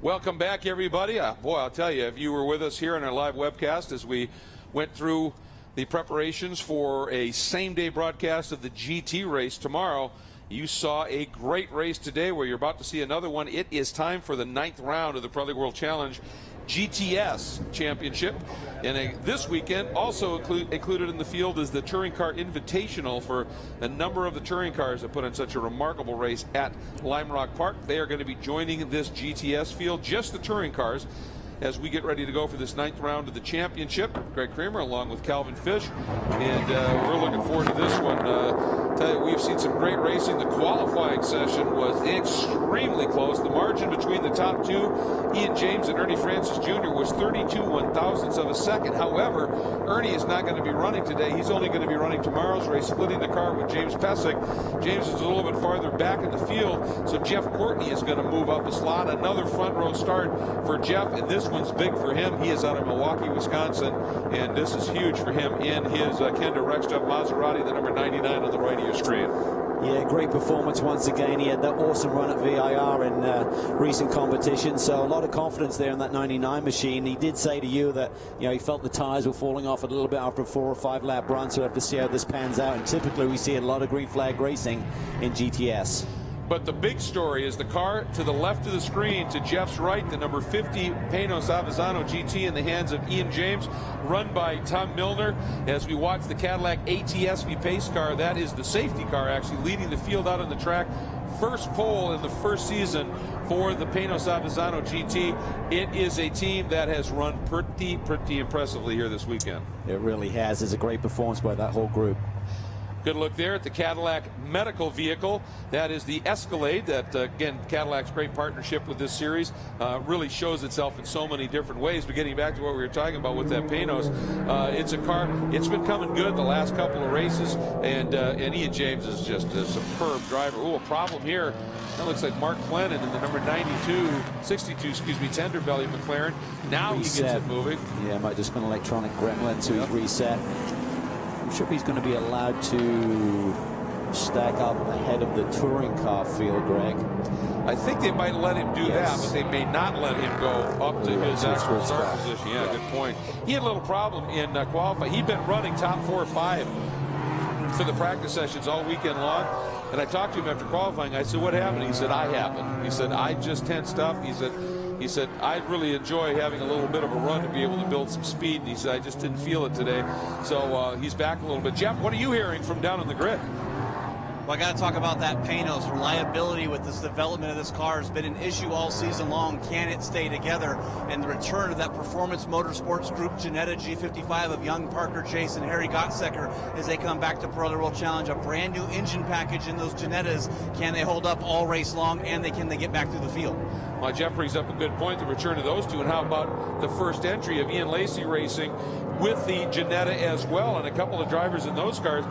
Welcome back, everybody. Boy, I'll tell you, if you were with us here on our live webcast as we went through the preparations for a same-day broadcast of the GT race tomorrow, you saw a great race today where you're about to see another one. It is time for the 9th round of the Pro League World Challenge GTS Championship. And this weekend, also included in the field, is the Touring Car Invitational for a number of the touring cars that put on such a remarkable race at Lime Rock Park. They are going to be joining this GTS field, just the touring cars, as we get ready to go for this 9th round of the championship. Greg Kramer along with Calvin Fish, and we're looking forward to this one. Tell you, we've seen some great racing. The qualifying session was extremely close. The margin between the top two, Ian James and Ernie Francis Jr., was 32 one-thousandths of a second. However, Ernie is not going to be running today. He's only going to be running tomorrow's race, splitting the car with James Pesic. James is a little bit farther back in the field, so Jeff Courtney is going to move up a slot. Another front row start for Jeff, and this one's big for him. He is out of Milwaukee, Wisconsin, and this is huge for him in his Kenda Rextup Maserati, the number 99 on the right of your screen. Yeah, great performance once again. He had that awesome run at VIR in recent competition, so a lot of confidence there in that 99 machine. He did say to you that, you know, he felt the tires were falling off a little bit after a 4 or 5 lap run, so we'll have to see how this pans out. And typically we see a lot of green flag racing in GTS. But the big story is the car to the left of the screen, to Jeff's right, the number 50 Panos Avezzano GT in the hands of Ian James, run by Tom Milner. As we watch the Cadillac ATSV pace car, that is the safety car actually leading the field out on the track. First pole in the first season for the Panos Avezzano GT. It is a team that has run pretty impressively here this weekend. It really has. It's a great performance by that whole group. Good look there at the Cadillac medical vehicle. That is the Escalade that, again, Cadillac's great partnership with this series really shows itself in so many different ways. But getting back to what we were talking about with that Panos, it's a car, it's been coming good the last couple of races, and Ian James is just a superb driver. Ooh, a problem here. That looks like Mark Clennon in the number 62, excuse me, Tender Belly McLaren. Now reset. He gets it moving. Yeah, might just been an electronic gremlin, so he's reset. I'm sure he's going to be allowed to stack up ahead of the touring car field, Greg. I think they might let him do that, but they may not let him go up to his actual start position. Yeah, good point. He had a little problem in qualifying. He'd been running top 4 or 5 for the practice sessions all weekend long. And I talked to him after qualifying. I said, what happened? He said, I happened. He said, I just tensed up. He said, I really enjoy having a little bit of a run to be able to build some speed. And he said, I just didn't feel it today. So he's back a little bit. Jeff, what are you hearing from down on the grid? Well, I got to talk about that Panos. Reliability with this development of this car has been an issue all season long. Can it stay together? And the return of that Performance Motorsports Group Ginetta G55 of Young, Parker, Chase, and Harry Gottsecker as they come back to Pro League World Challenge. A brand new engine package in those Ginettas. Can they hold up all race long, and can they get back through the field? Well, Jeff brings up a good point, the return of those two. And how about the first entry of Ian Lacey Racing with the Ginetta as well, and a couple of drivers in those cars,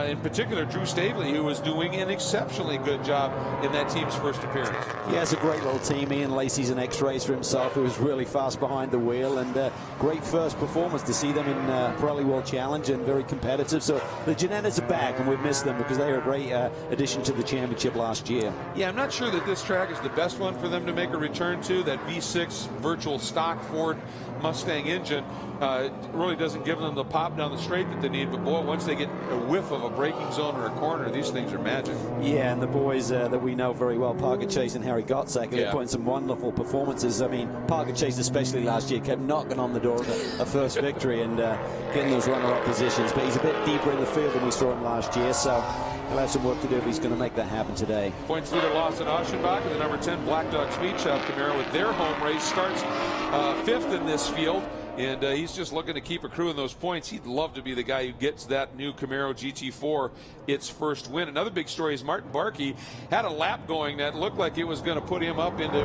in particular Drew Stavely, who was doing an exceptionally good job in that team's first appearance. Yeah, it's a great little team. Ian Lacey's an ex-racer himself who was really fast behind the wheel, and great first performance to see them in Pro League World Challenge, and very competitive. So the Ginettas are back, and we've missed them because they were a great addition to the championship last year. Yeah, I'm not sure that this track is the best one for them to make a return to. That V6 virtual stock Ford Mustang engine really doesn't give them the pop down the straight that they need. But boy, once they get a whiff of a braking zone or a corner, these things are magic. Yeah, and the boys that we know very well, Parker Chase and Harry Gottsack, they're putting some wonderful performances. I mean, Parker Chase especially last year kept knocking on the door of a first victory and getting those runner-up positions. But he's a bit deeper in the field than we saw him last year, so he'll have some work to do if he's going to make that happen today. Points leader Lawson Aschenbach and the number 10 Black Dog Speed Shop Camaro with their home race starts 5th in this field. And he's just looking to keep accruing those points. He'd love to be the guy who gets that new Camaro GT4 its first win. Another big story is Martin Barkey had a lap going that looked like it was going to put him up into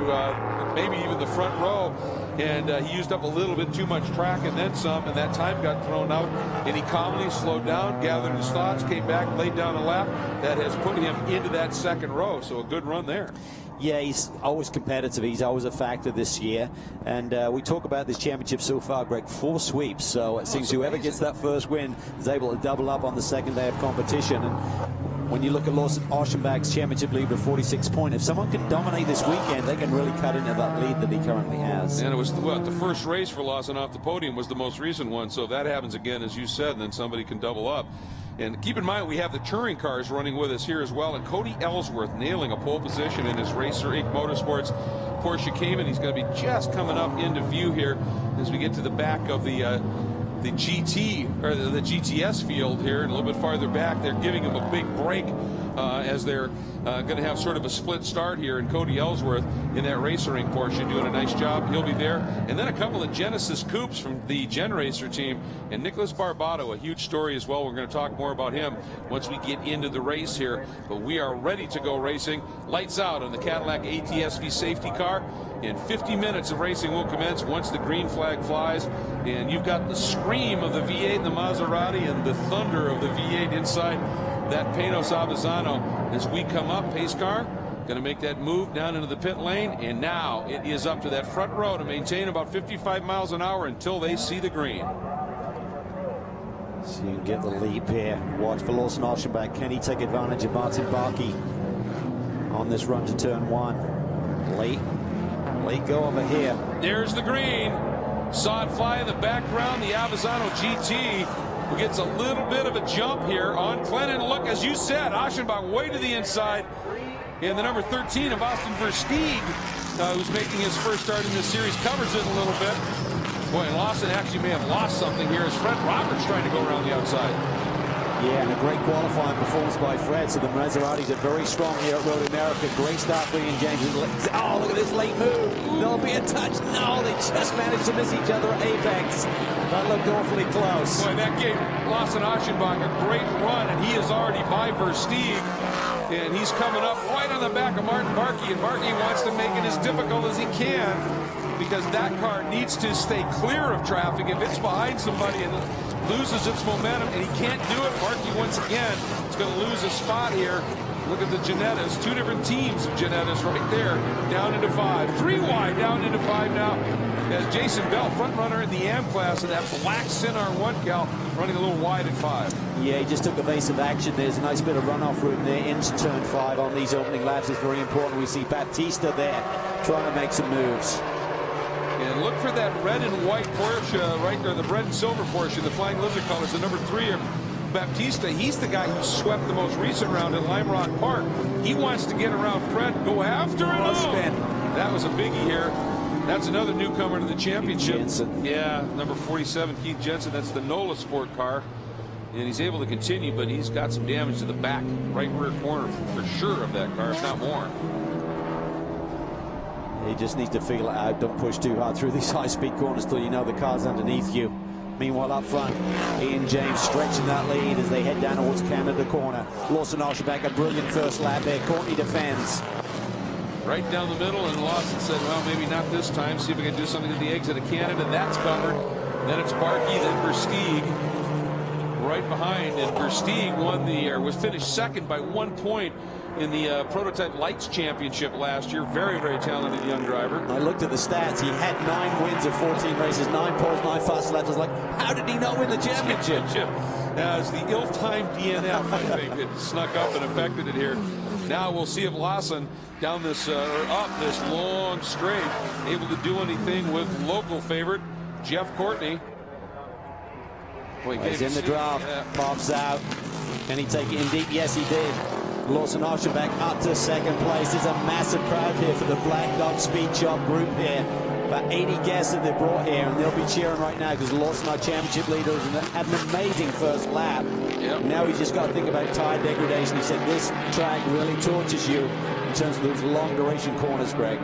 maybe even the front row. And he used up a little bit too much track and then some, and that time got thrown out. And he calmly slowed down, gathered his thoughts, came back, laid down a lap that has put him into that second row. So a good run there. Yeah, he's always competitive. He's always a factor this year. And we talk about this championship so far, Greg, 4 sweeps. So it seems whoever gets that first win is able to double up on the second day of competition. And when you look at Lawson Oschenbach's championship lead with 46 points, if someone can dominate this weekend, they can really cut into that lead that he currently has. And it was the first race for Lawson off the podium was the most recent one. So if that happens again, as you said, then somebody can double up. And keep in mind, we have the touring cars running with us here as well. And Cody Ellsworth nailing a pole position in his Racer Inc. Motorsports Porsche Cayman. He's going to be just coming up into view here as we get to the back of the GT or the GTS field here, and a little bit farther back. They're giving him a big break as they're going to have sort of a split start here, and Cody Ellsworth in that Racer Inc. Porsche doing a nice job. He'll be there. And then a couple of Genesis Coupes from the Gen Racer team, and Nicholas Barbato, a huge story as well. We're going to talk more about him once we get into the race here. But we are ready to go racing. Lights out on the Cadillac ATSV safety car. In 50 minutes of racing will commence once the green flag flies. And you've got the scream of the V8 and the Maserati and the thunder of the V8 inside that Panos Avezzano as we come up. Pace car going to make that move down into the pit lane, and now it is up to that front row to maintain about 55 miles an hour until they see the green. So you can get the leap here. Watch for Lawson Oschenbach. Can he take advantage of Martin Barkey on this run to turn 1? Late go over here. There's the green. Saw it fly in the background. The Avezzano GT who gets a little bit of a jump here on Glennon. Look, as you said, Oschenbach way to the inside. And the number 13 of Austin Versteeg, who's making his first start in this series, covers it a little bit. Boy, and Lawson actually may have lost something here as Fred Roberts trying to go around the outside. Yeah, and a great qualifying performance by Fred. So the Maseratis are very strong here at Road America. Great start for Ian James. Oh, look at this late move. There'll be a touch. No, they just managed to miss each other at apex. That looked awfully close. Boy, that gave Lawson Oschenbach a great run, and he is already by Versteeg. And he's coming up right on the back of Martin Barkey, and Barkey wants to make it as difficult as he can because that car needs to stay clear of traffic. If it's behind somebody and loses its momentum, and he can't do it, Barkey once again is going to lose a spot here. Look at the Ginettas, two different teams of Ginettas right there, down into 5. 3 wide, down into 5 now. As Jason Bell, front runner in the AM class of that black Sinar 1 cal, running a little wide at 5. Yeah, he just took evasive action. There's a nice bit of runoff room there into turn 5 on these opening laps. It's very important. We see Baptista there trying to make some moves. And look for that red and white Porsche right there, the red and silver Porsche, the Flying Lizard colors, the number 3 of Baptista. He's the guy who swept the most recent round in Lime Rock Park. He wants to get around Fred, go after it. Oh, that was a biggie here. That's another newcomer to the championship. Jensen. Yeah, number 47, Keith Jensen. That's the NOLA Sport car. And he's able to continue, but he's got some damage to the back right rear corner for sure of that car, if not more. He just needs to feel it out. Don't push too hard through these high-speed corners till you know the car's underneath you. Meanwhile, up front, Ian James stretching that lead as they head down towards Canada corner. Lawson Oschenbach, a brilliant first lap there. Courtney defends. Right down the middle, and Lawson said, well, maybe not this time. See if we can do something at the exit of Canada. That's covered. Then it's Barkey, then Versteeg right behind. And Versteeg was finished second by 1 point in the Prototype Lights Championship last year. Very, very talented young driver. I looked at the stats. He had 9 wins of 14 races, 9 poles, 9 fast laps. I was like, how did he not win the championship? As the ill-timed DNF, I think, it snuck up and affected it here. Now we'll see if Lawson down this up this long straight able to do anything with local favorite Jeff Courtney. Boy, he's in the draft. Pops out. Can he take it in deep? Yes, he did. Lawson Oschenbach up to second place. There's a massive crowd here for the Black Dog Speed Shop group here. About 80 guests that they brought here, and they'll be cheering right now because Lawson, our championship leader, had an amazing first lap. Yep. Now he's just got to think about tire degradation. He said this track really tortures you in terms of those long duration corners, Greg.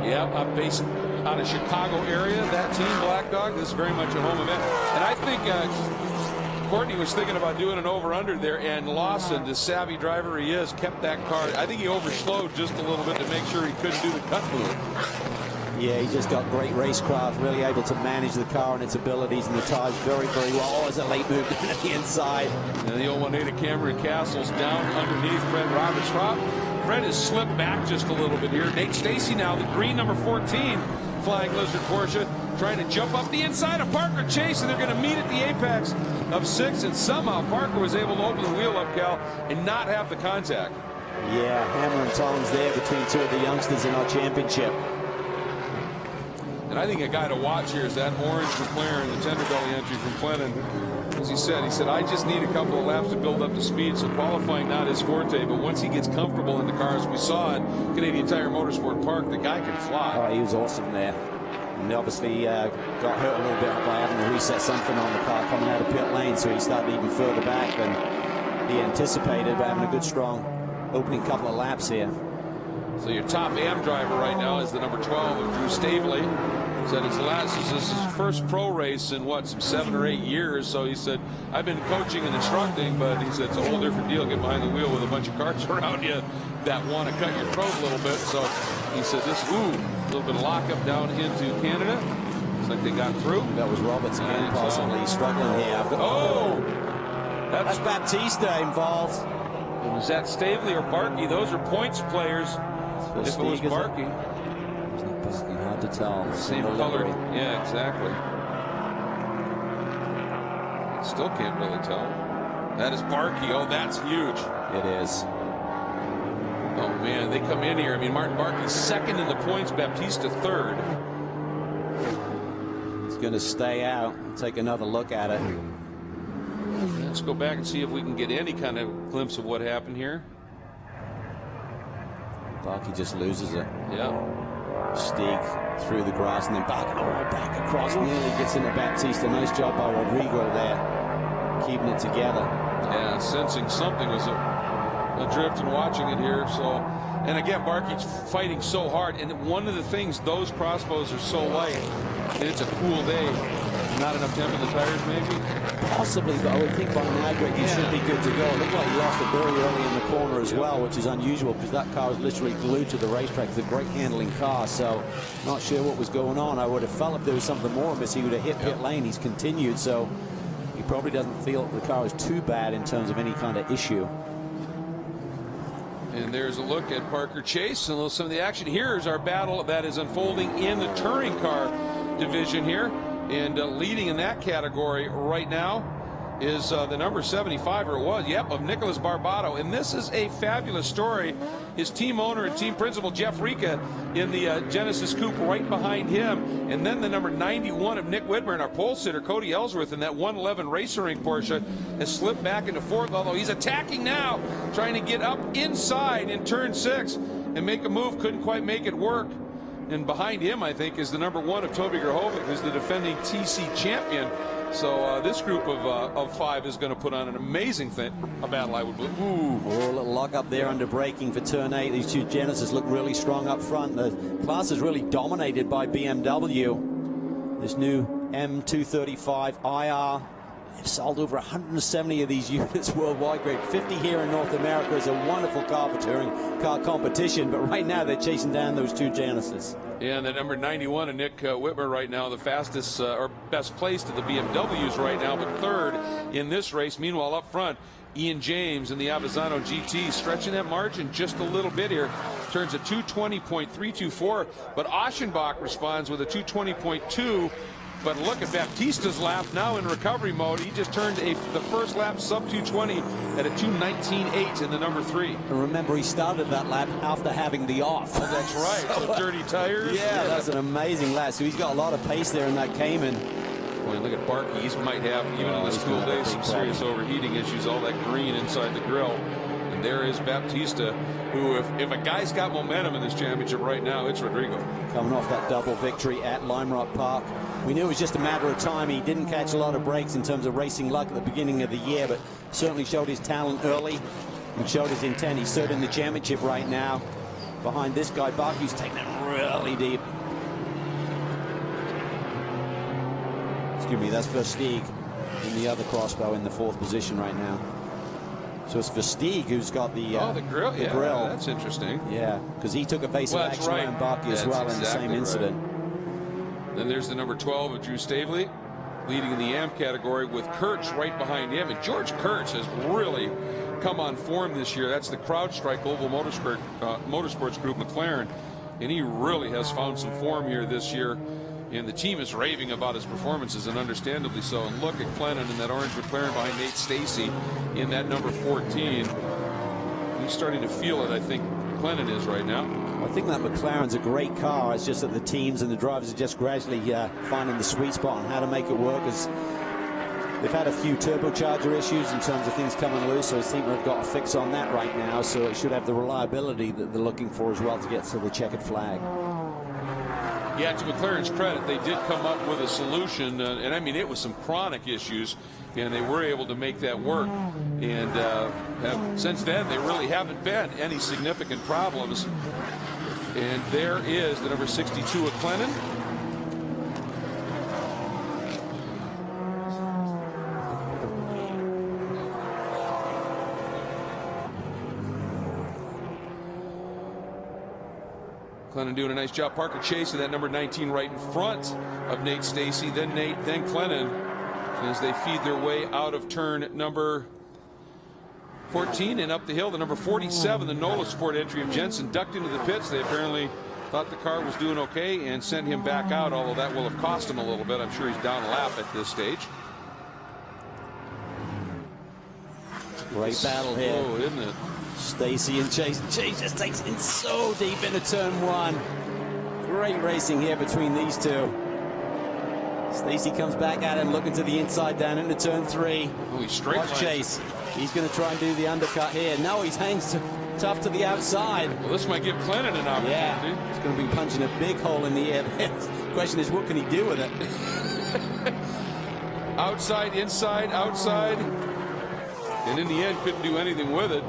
Yeah, based out of Chicago area, that team, Black Dog, this is very much a home event. And I think Courtney was thinking about doing an over-under there, and Lawson, the savvy driver he is, kept that car. I think he overslowed just a little bit to make sure he couldn't do the cut move. Yeah, he just got great racecraft, really able to manage the car and its abilities and the tires very, very well. Oh, it's a late move down at the inside. And the old 180 Cameron Castles down underneath Fred Roberts. Fred has slipped back just a little bit here. Nate Stacy now, the green number 14, Flying Lizard Porsche, trying to jump up the inside of Parker Chase, and they're going to meet at the apex of 6, and somehow Parker was able to open the wheel up, Cal, and not have the contact. Yeah, hammer and tongs there between two of the youngsters in our championship. And I think a guy to watch here is that orange McLaren, the tender belly entry from Clinton. As he said, I just need a couple of laps to build up to speed, so qualifying not his forte, but once he gets comfortable in the cars, we saw it, Canadian Tire Motorsport Park, the guy can fly. Oh, he was awesome there. And obviously got hurt a little bit by having to reset something on the car coming out of pit lane, so he started even further back than he anticipated, but having a good, strong opening couple of laps here. So your top AM driver right now is the number 12 of Drew Stavely. Said this is his first pro race in what, some 7 or 8 years. So he said, I've been coaching and instructing, but he said it's a whole different deal. Get behind the wheel with a bunch of cars around you that want to cut your throat a little bit. So he said this, a little bit of lockup down into Canada. Looks like they got through. That was Roberts again, possibly struggling here. That's Baptista involved. Was that Stavely or Barkey? Those are points players. If it was Barkey. Hard to tell. Same color. Yeah, exactly. Still can't really tell. That is Barkey. Oh, that's huge. It is. Oh, man, they come in here. I mean, Martin Barkey's second in the points, Baptista third. He's going to stay out and take another look at it. Let's go back and see if we can get any kind of glimpse of what happened here. Barkey just loses it. Yeah. Stieg through the grass and then back across, nearly gets into Baptista. Nice job by Rodrigo there, keeping it together. Yeah, sensing something was adrift and watching it here. So, and again, Barkey's fighting so hard. And one of the things, those crossbows are so light, and it's a cool day. Not enough temp in the tires, maybe? Possibly, but I would think by now, Greg, he should be good to go. It looked like he lost it very early in the corner as well, which is unusual because that car was literally glued to the racetrack. It's a great handling car, so not sure what was going on. I would have felt if there was something more amiss, he would have hit pit lane. He's continued, so he probably doesn't feel the car is too bad in terms of any kind of issue. And there's a look at Parker Chase and some of the action. Here's our battle that is unfolding in the touring car division here. And leading in that category right now is the number 75, or it was, of Nicholas Barbato. And this is a fabulous story. His team owner and team principal, Jeff Rica, in the Genesis Coupe right behind him. And then the number 91 of Nick Whitmer, and our pole sitter, Cody Ellsworth, in that 111 Racer Ring Porsche, has slipped back into fourth, although he's attacking now, trying to get up inside in turn 6 and make a move. Couldn't quite make it work. And behind him, I think, is the number 1 of Toby Grahovic, who's the defending TC champion. So this group of 5 is going to put on an amazing battle, I would believe. Ooh. Oh, a little lock up there under braking for turn 8. These two Genesis look really strong up front. The class is really dominated by BMW. This new M235 IR. They've sold over 170 of these units worldwide. Grade 50 here in North America. Is a wonderful car for touring car competition, but right now they're chasing down those two Genesis. Yeah, and the number 91 of Nick Whitmer right now, the fastest or best placed of the BMWs right now, but third in this race. Meanwhile, up front, Ian James in the Avezzano GT stretching that margin just a little bit here. Turns a 220.324, but Aschenbach responds with a 220.2. But look at Baptista's lap now in recovery mode. He just turned the first lap sub 220 at a 219.8 in the number 3. And remember, he started that lap after having the off. Oh, that's right. So dirty tires. Yeah, that's an amazing lap. So he's got a lot of pace there in that Cayman. Boy, look at Barkey. He might have, even on this cool day, some serious overheating issues. All that green inside the grill. And there is Baptista, who, if a guy's got momentum in this championship right now, it's Rodrigo. Coming off that double victory at Lime Rock Park. We knew it was just a matter of time. He didn't catch a lot of breaks in terms of racing luck at the beginning of the year, but certainly showed his talent early and showed his intent. He's third in the championship right now. Behind this guy, Barkey's taking it really deep. Excuse me, that's Versteeg in the other crossbow in the 4th position right now. So it's Versteeg who's got the grill. The grill. That's interesting. Yeah, because he took a base of action around Barkey as well in the same incident. Then there's the number 12 of Drew Stavely, leading in the AM category with Kurtz right behind him. And George Kurtz has really come on form this year. That's the CrowdStrike Global Motorsports Group McLaren. and he really has found some form here this year. And the team is raving about his performances, and understandably so. And look at Glennon in that orange McLaren behind Nate Stacey in that number 14. He's starting to feel it, I think Glennon is right now. I think that McLaren's a great car. It's just that the teams and the drivers are just gradually finding the sweet spot on how to make it work. As they've had a few turbocharger issues in terms of things coming loose, so I think they've got a fix on that right now. So it should have the reliability that they're looking for as well to get to the checkered flag. Yeah, to McLaren's credit, they did come up with a solution, and I mean, it was some chronic issues, and they were able to make that work. And since then, there really haven't been any significant problems. And there is the number 62 of Glennon. Glennon doing a nice job. Parker Chase in that number 19 right in front of Nate Stacey. Then Nate, then Glennon as they feed their way out of turn number 14 and up the hill. The number 47, the NOLA Sport entry of Jensen, ducked into the pits. They apparently thought the car was doing okay and sent him back out, although that will have cost him a little bit. I'm sure he's down a lap at this stage. Great battle here. Oh, isn't it? Stacey and Chase. Chase just takes it in so deep into turn one. Great racing here between these two. Stacey comes back at him, looking to the inside down into turn three. Oh, he's straight. Watch Chase. He's going to try and do the undercut here. No, he hangs tough to the outside. Well, this might give Glennon an opportunity. Yeah, he's going to be punching a big hole in the air. The question is, what can he do with it? Outside, inside, outside. And in the end, couldn't do anything with it.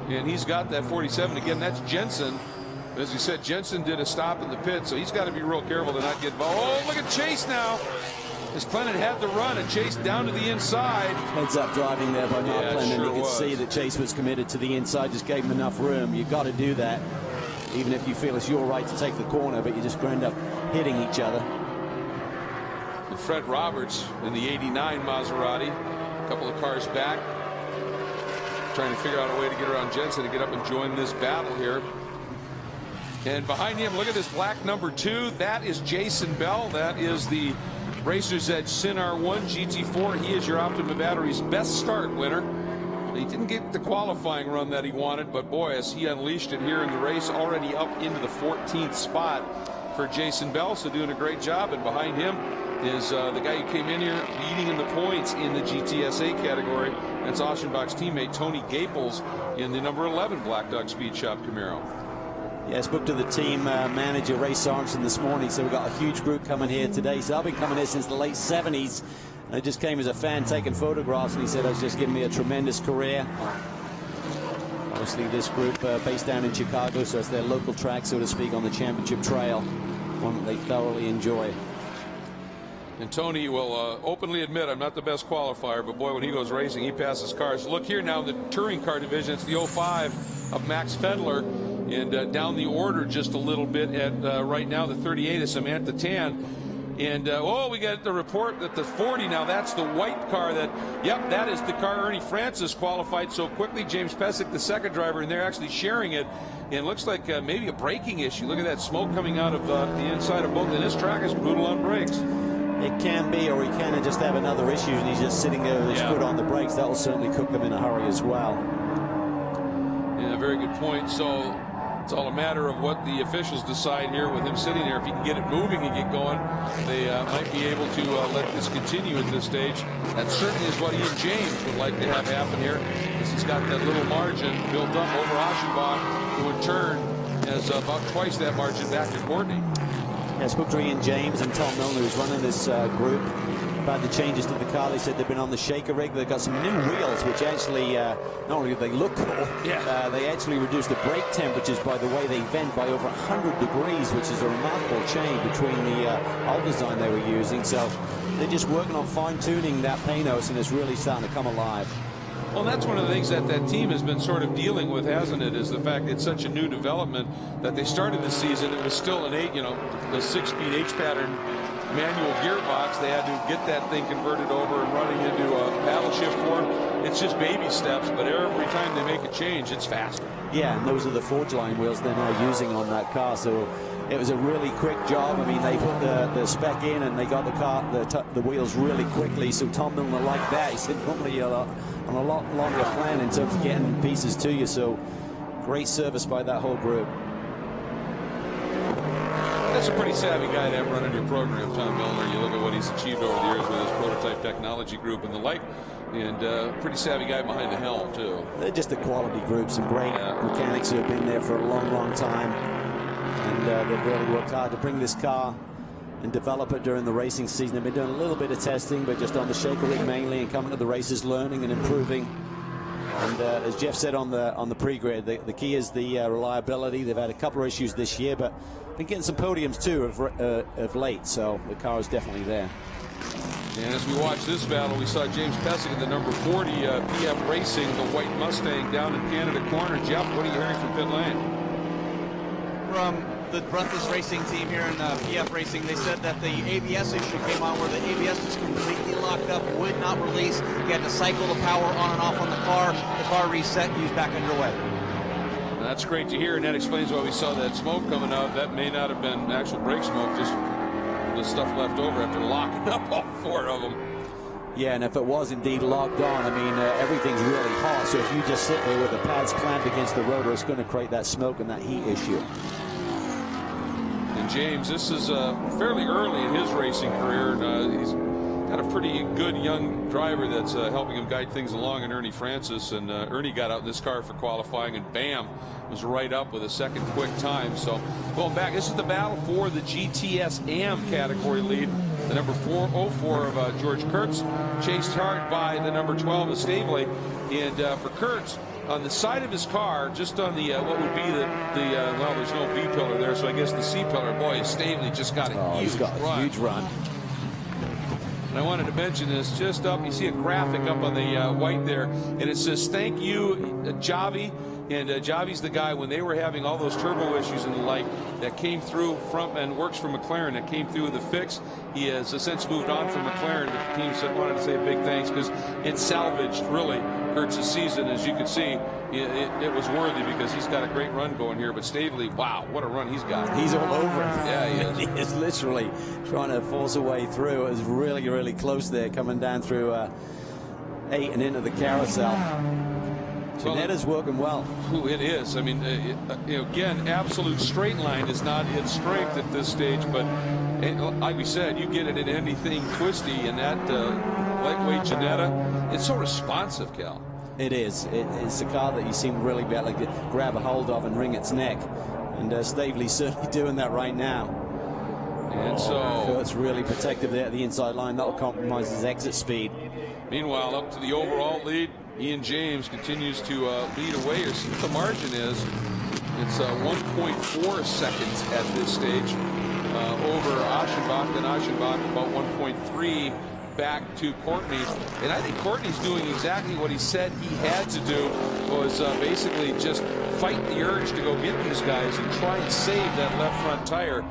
And he's got that 47. Again, that's Jensen. As you said, Jensen did a stop in the pit, so he's got to be real careful to not get involved. Oh, look at Chase now. As Glennon had the run, and Chase down to the inside. Heads up driving there by Mark Glennon. Sure you could see that Chase was committed to the inside, just gave him enough room. You've got to do that, even if you feel it's your right to take the corner, but you just end up hitting each other. And Fred Roberts in the 89 Maserati, a couple of cars back, trying to figure out a way to get around Jensen to get up and join this battle here. And behind him, look at this black number 2. That is Jason Bell. That is the Racer's Edge Sin R1 GT4. He is your Optima Batteries best start winner. He didn't get the qualifying run that he wanted, but boy, as he unleashed it here in the race, already up into the 14th spot for Jason Bell, so doing a great job. And behind him is the guy who came in here leading in the points in the GTSA category. That's Oschenbach's teammate Tony Gaples in the number 11 Black Dog Speed Shop Camaro. Yeah, I spoke to the team manager, Ray Sorensen, this morning. So we've got a huge group coming here today. So I've been coming here since the late 70s. And I just came as a fan taking photographs. And he said it's just given me a tremendous career. Obviously, this group based down in Chicago. So it's their local track, so to speak, on the championship trail. One that they thoroughly enjoy. And Tony will openly admit, I'm not the best qualifier, but boy, when he goes racing, he passes cars. Look here now in the touring car division. It's the 05 of Max Fedler. And down the order just a little bit at right now, the 38 is Samantha Tan. And, oh, we got the report that the 40 now, that's the white car that, yep, that is the car Ernie Francis qualified so quickly. James Pesic, the second driver, and they're actually sharing it. And it looks like maybe a braking issue. Look at that smoke coming out of the inside of both. And this track is brutal on brakes. It can be, or he can just have another issue, and he's just sitting there with his foot on the brakes. That will certainly cook them in a hurry as well. Yeah, very good point. So it's all a matter of what the officials decide here with him sitting there. If he can get it moving and get going, they might be able to let this continue at this stage. That certainly is what Ian James would like to have happen here, because he's got that little margin built up over Oschenbach, who in turn has about twice that margin back to Courtney. Yeah, I spoke to Ian James and Tom Milner, who's running this group, about the changes to the car. They said they've been on the shaker rig. They've got some new wheels, which actually, not only do they look cool, they actually reduce the brake temperatures by the way they vent by over 100 degrees, which is a remarkable change between the old design they were using. So they're just working on fine-tuning that panos, and it's really starting to come alive. Well, that's one of the things that that team has been sort of dealing with, hasn't it, is the fact it's such a new development that they started the season. It was still an 8, the 6-speed H pattern manual gearbox. They had to get that thing converted over and running into a paddle shift form. It's just baby steps, but every time they make a change, it's faster. Yeah, and those are the Forge Line wheels they're now using on that car. So it was a really quick job. I mean, they put the spec in and they got the wheels really quickly. So Tom Milner liked that. He said normally on a lot longer plan in terms of getting pieces to you. So great service by that whole group. That's a pretty savvy guy to have running your program, Tom Milner. You look at what he's achieved over the years with his prototype technology group and the like. And pretty savvy guy behind the helm, too. They're just a quality group. Some great mechanics who have been there for a long, long time. And they've really worked hard to bring this car and develop it during the racing season. They've been doing a little bit of testing, but just on the shaker rig mainly, and coming to the races, learning and improving. And as Jeff said on the pre-grid, the key is the reliability. They've had a couple of issues this year, but been getting some podiums too of late. So the car is definitely there. And as we watch this battle, we saw James Pesic in the number 40 PF Racing, the white Mustang, down in Canada Corner. Jeff, what are you hearing from pit lane? From the Breathless Racing team here in PF Racing, they said that the ABS issue came on where the ABS was completely locked up, would not release. You had to cycle the power on and off on the car. The car reset, and he was back underway. That's great to hear, and that explains why we saw that smoke coming out. That may not have been actual brake smoke, just the stuff left over after locking up all four of them. Yeah, and if it was indeed locked on, I mean, everything's really hot. So if you just sit there with the pads clamped against the rotor, it's going to create that smoke and that heat issue. And James, this is fairly early in his racing career. And, he's got a pretty good young driver that's helping him guide things along in Ernie Francis. And Ernie got out in this car for qualifying, and bam, was right up with a second quick time. So going back, this is the battle for the GTS AM category lead. The number 404 of George Kurtz, chased hard by the number 12 of Stavely. And for Kurtz, on the side of his car, just on the what would be well, there's no B pillar there, so I guess the C pillar. Boy, Stavely just got a huge run. And I wanted to mention this just up. You see a graphic up on the white there, and it says "Thank you, Javi." And Javi's the guy, when they were having all those turbo issues and the like, that came through from and works for McLaren, that came through with a fix. He has since moved on from McLaren, but the team said wanted to say a big thanks because it salvaged really Kurtz's season. As you can see, it was worthy because he's got a great run going here. But Stavely, wow, what a run he's got. He's all over it. Yeah, he is. He is literally trying to force a way through. It was really, really close there, coming down through 8 and into the carousel. Janetta's working well. It is. I mean, again, absolute straight line is not its strength at this stage, but like we said, you get it in anything twisty, and that lightweight Janetta, it's so responsive, Cal. It is. It's a car that you seem really be able to grab a hold of and wring its neck, and Stavely's certainly doing that right now. And so it's really protective there at the inside line. That'll compromise his exit speed. Meanwhile, up to the overall lead, Ian James continues to lead away. Or see what the margin is. It's 1.4 seconds at this stage over Aschenbach, and Aschenbach about 1.3 back to Courtney. And I think Courtney's doing exactly what he said he had to do, was basically just fight the urge to go get these guys and try and save that left front tire,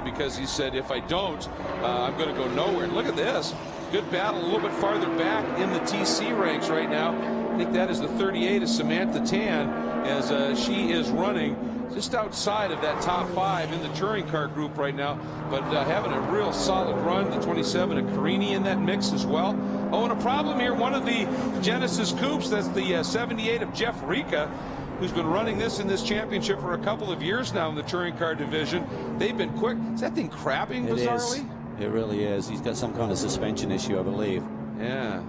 because he said, if I don't, I'm going to go nowhere. And look at this. Good battle a little bit farther back in the TC ranks right now. I think that is the 38 of Samantha Tan, as she is running just outside of that top 5 in the touring car group right now, but having a real solid run. The 27 of Carini in that mix as well. Oh, and a problem here, one of the Genesis Coupes, that's the 78 of Jeff Rica, who's been running this in this championship for a couple of years now in the touring car division. They've been quick. Is that thing crapping bizarrely? It really is. He's got some kind of suspension issue, I believe. Yeah.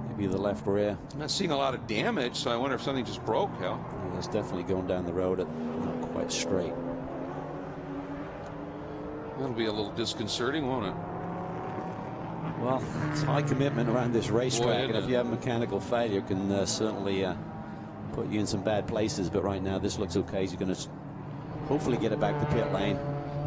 Maybe the left rear. I'm not seeing a lot of damage, so I wonder if something just broke, Hal. Yeah, it's definitely going down the road not quite straight. That'll be a little disconcerting, won't it? Well, it's high commitment around this racetrack, and if you have mechanical failure, it can certainly put you in some bad places. But right now, this looks okay. He's going to hopefully get it back to pit lane.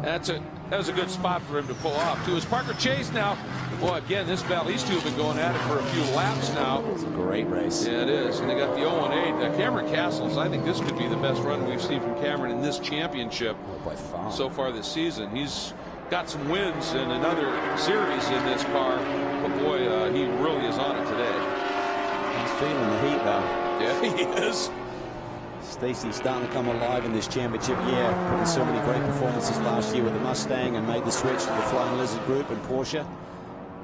That was a good spot for him to pull off, too. It's Parker Chase now. Boy, again, this battle, these two have been going at it for a few laps now. It's a great race. Yeah, it is. And they got the 0-18. Cameron Castles, I think this could be the best run we've seen from Cameron in this championship by far so far this season. He's got some wins in another series in this car, but boy, he really is on it today. He's feeling the heat, though. Yeah, he is. Stacy's starting to come alive in this championship year, put in so many great performances last year with the Mustang and made the switch to the Flying Lizard group and Porsche.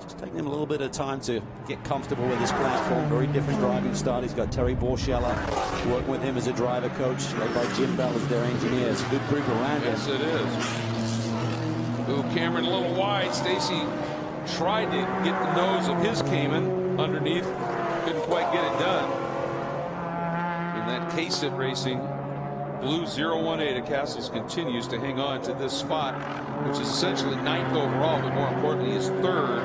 Just taking him a little bit of time to get comfortable with his platform. Very different driving style. He's got Terry Borchella working with him as a driver coach, led by Jim Bell as their engineer. It's a good group around him. Yes, it is. Ooh, Cameron a little wide. Stacy tried to get the nose of his Cayman underneath. Couldn't quite get it done. In that K-Sit Racing blue 018 at Castles continues to hang on to this spot, which is essentially 9th overall, but more importantly is 3rd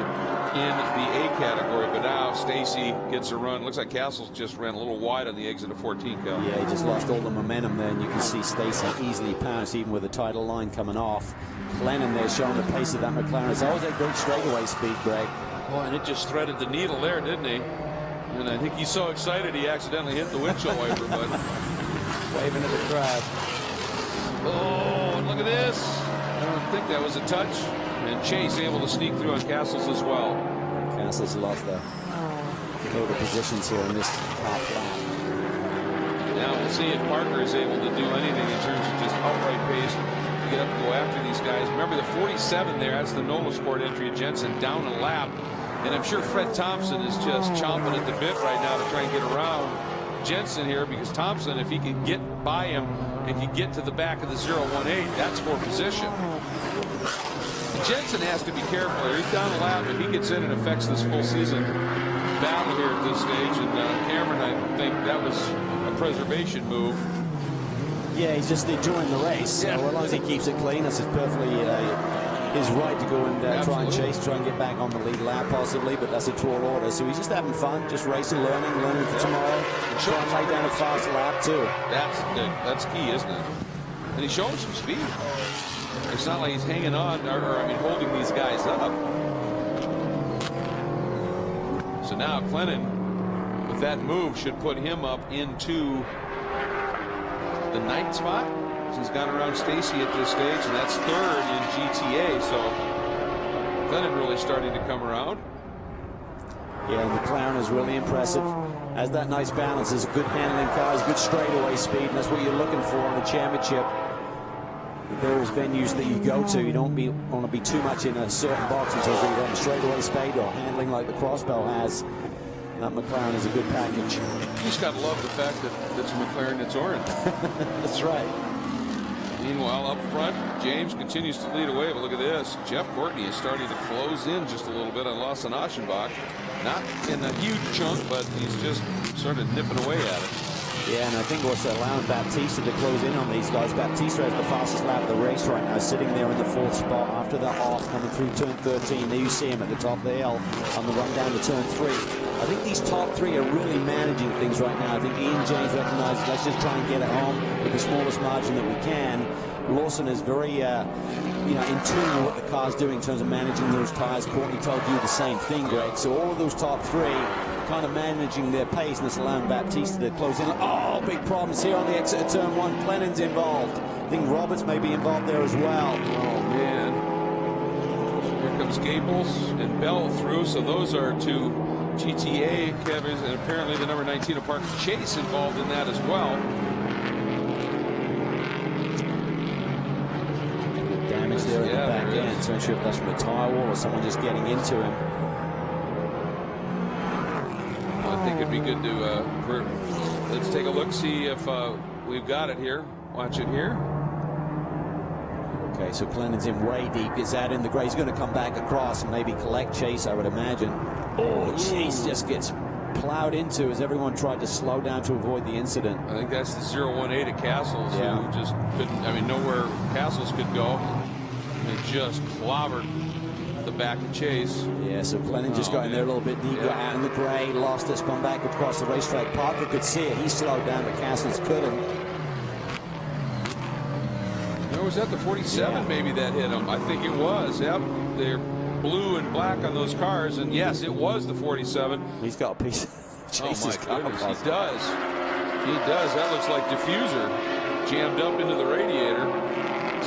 in the A category. But now Stacy gets a run. Looks like Castles just ran a little wide on the exit of 14, Cal. Yeah, he just lost all the momentum there, and you can see Stacy easily pounced even with the title line coming off. Glennon there showing the pace of that McLaren. It's always a great straightaway speed, Greg. Oh, and it just threaded the needle there, didn't he? And I think he's so excited he accidentally hit the windshield wiper, but waving at the crowd. Oh, and look at this. I don't think that was a touch. And Chase able to sneak through on Castles as well. Castles lost the total positions here in this top lap. Now we'll see if Parker is able to do anything in terms of just outright pace to get up to go after these guys. Remember the 47 there, that's the Nola Sport entry of Jensen, down a lap. And I'm sure Fred Thompson is just chomping at the bit right now to try and get around Jensen here, because Thompson, if he can get by him and can get to the back of the 018, that's for position. And Jensen has to be careful here. He's down a lap. If he gets in, it affects this full season battle here at this stage. And Cameron, I think that was a preservation move. Yeah, he's just enjoying the race. Yeah. So as long as he keeps it clean, that's perfectly his right to go and try and chase, try and get back on the lead lap possibly, but that's a tall order. So he's just having fun, just racing, learning for tomorrow. Try and lay down a fast lap too. That's key, isn't it? And he's showing some speed. It's not like he's hanging on, or I mean, holding these guys up. So now Glennon, with that move, should put him up into the 9th spot. He's gone around Stacy at this stage, and that's 3rd in GTA. So Glennon really starting to come around. Yeah, and McLaren is really impressive. Has that nice balance. Is a good handling car, has good straightaway speed, and that's what you're looking for in a championship. The various venues that you go to, you don't want to be too much in a certain box until you got straightaway speed or handling like the Crossbell has. That McLaren is a good package. You just got to love the fact that it's a McLaren that's orange. That's right. Meanwhile, up front, James continues to lead away, but look at this. Jeff Courtney is starting to close in just a little bit on Lawson Aschenbach. Not in a huge chunk, but he's just sort of nipping away at it. Yeah, and I think what's allowing Baptista to close in on these guys. Baptista has the fastest lap of the race right now, sitting there in the 4th spot after the off, coming through turn 13. There you see him at the top of the hill on the run down to turn 3. I think these top 3 are really managing things right now. I think Ian James recognizes, let's just try and get it home with the smallest margin that we can. Lawson is very, in tune with what the car's doing in terms of managing those tires. Courtney told you the same thing, Greg. So all of those top 3 kind of managing their pace, and it's allowing Baptista to close in. Oh, big problems here on the exit of turn 1. Glennon's involved. I think Roberts may be involved there as well. Oh, man. Here comes Gables and Bell through, so those are 2 GTA Kevins, and apparently the number 19 of Parker Chase involved in that as well. Damage there at the back end. So I'm not sure if that's from a tire wall or someone just getting into him. I think it'd be good to let's take a look, see if we've got it here. Watch it here. Okay, so Glennon's in way deep. Gets out in the gray. He's going to come back across and maybe collect Chase, I would imagine. Oh, Chase just gets plowed into as everyone tried to slow down to avoid the incident. I think that's the 018 at Castles, who just couldn't, know where Castles could go. They just clobbered the back of Chase. Yeah, so Glennon just got in there a little bit deep, got out in the gray, lost it, spun back across the racetrack. Parker could see it. He slowed down, but Castles couldn't. Or was that the 47 maybe that hit him? I think it was. Yep. They're blue and black on those cars, and yes, it was the 47. He's got a piece of Chase's car. He does. He does. That looks like diffuser jammed up into the radiator.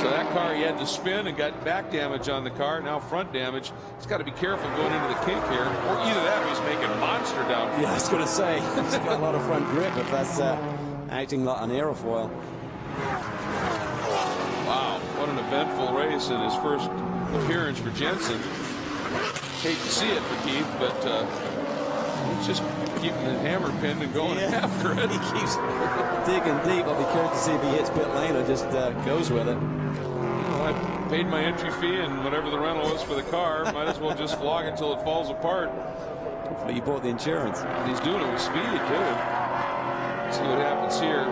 So that car, he had to spin and got back damage on the car. Now front damage. He's got to be careful going into the kink here. Or either that or he's making monster downforce. Yeah, I was going to say, he's got a lot of front grip if that's acting like an aerofoil. Wow, what an eventful race in his first appearance for Jensen. Hate to see it for Keith, but he's just keeping the hammer pinned and going after it. He keeps digging deep. I'll be curious to see if he hits pit lane or just goes with it. Well, I paid my entry fee and whatever the rental was for the car. Might as well just flog it until it falls apart. Hopefully you bought the insurance. And he's doing it with speed, too. Let's see what happens here.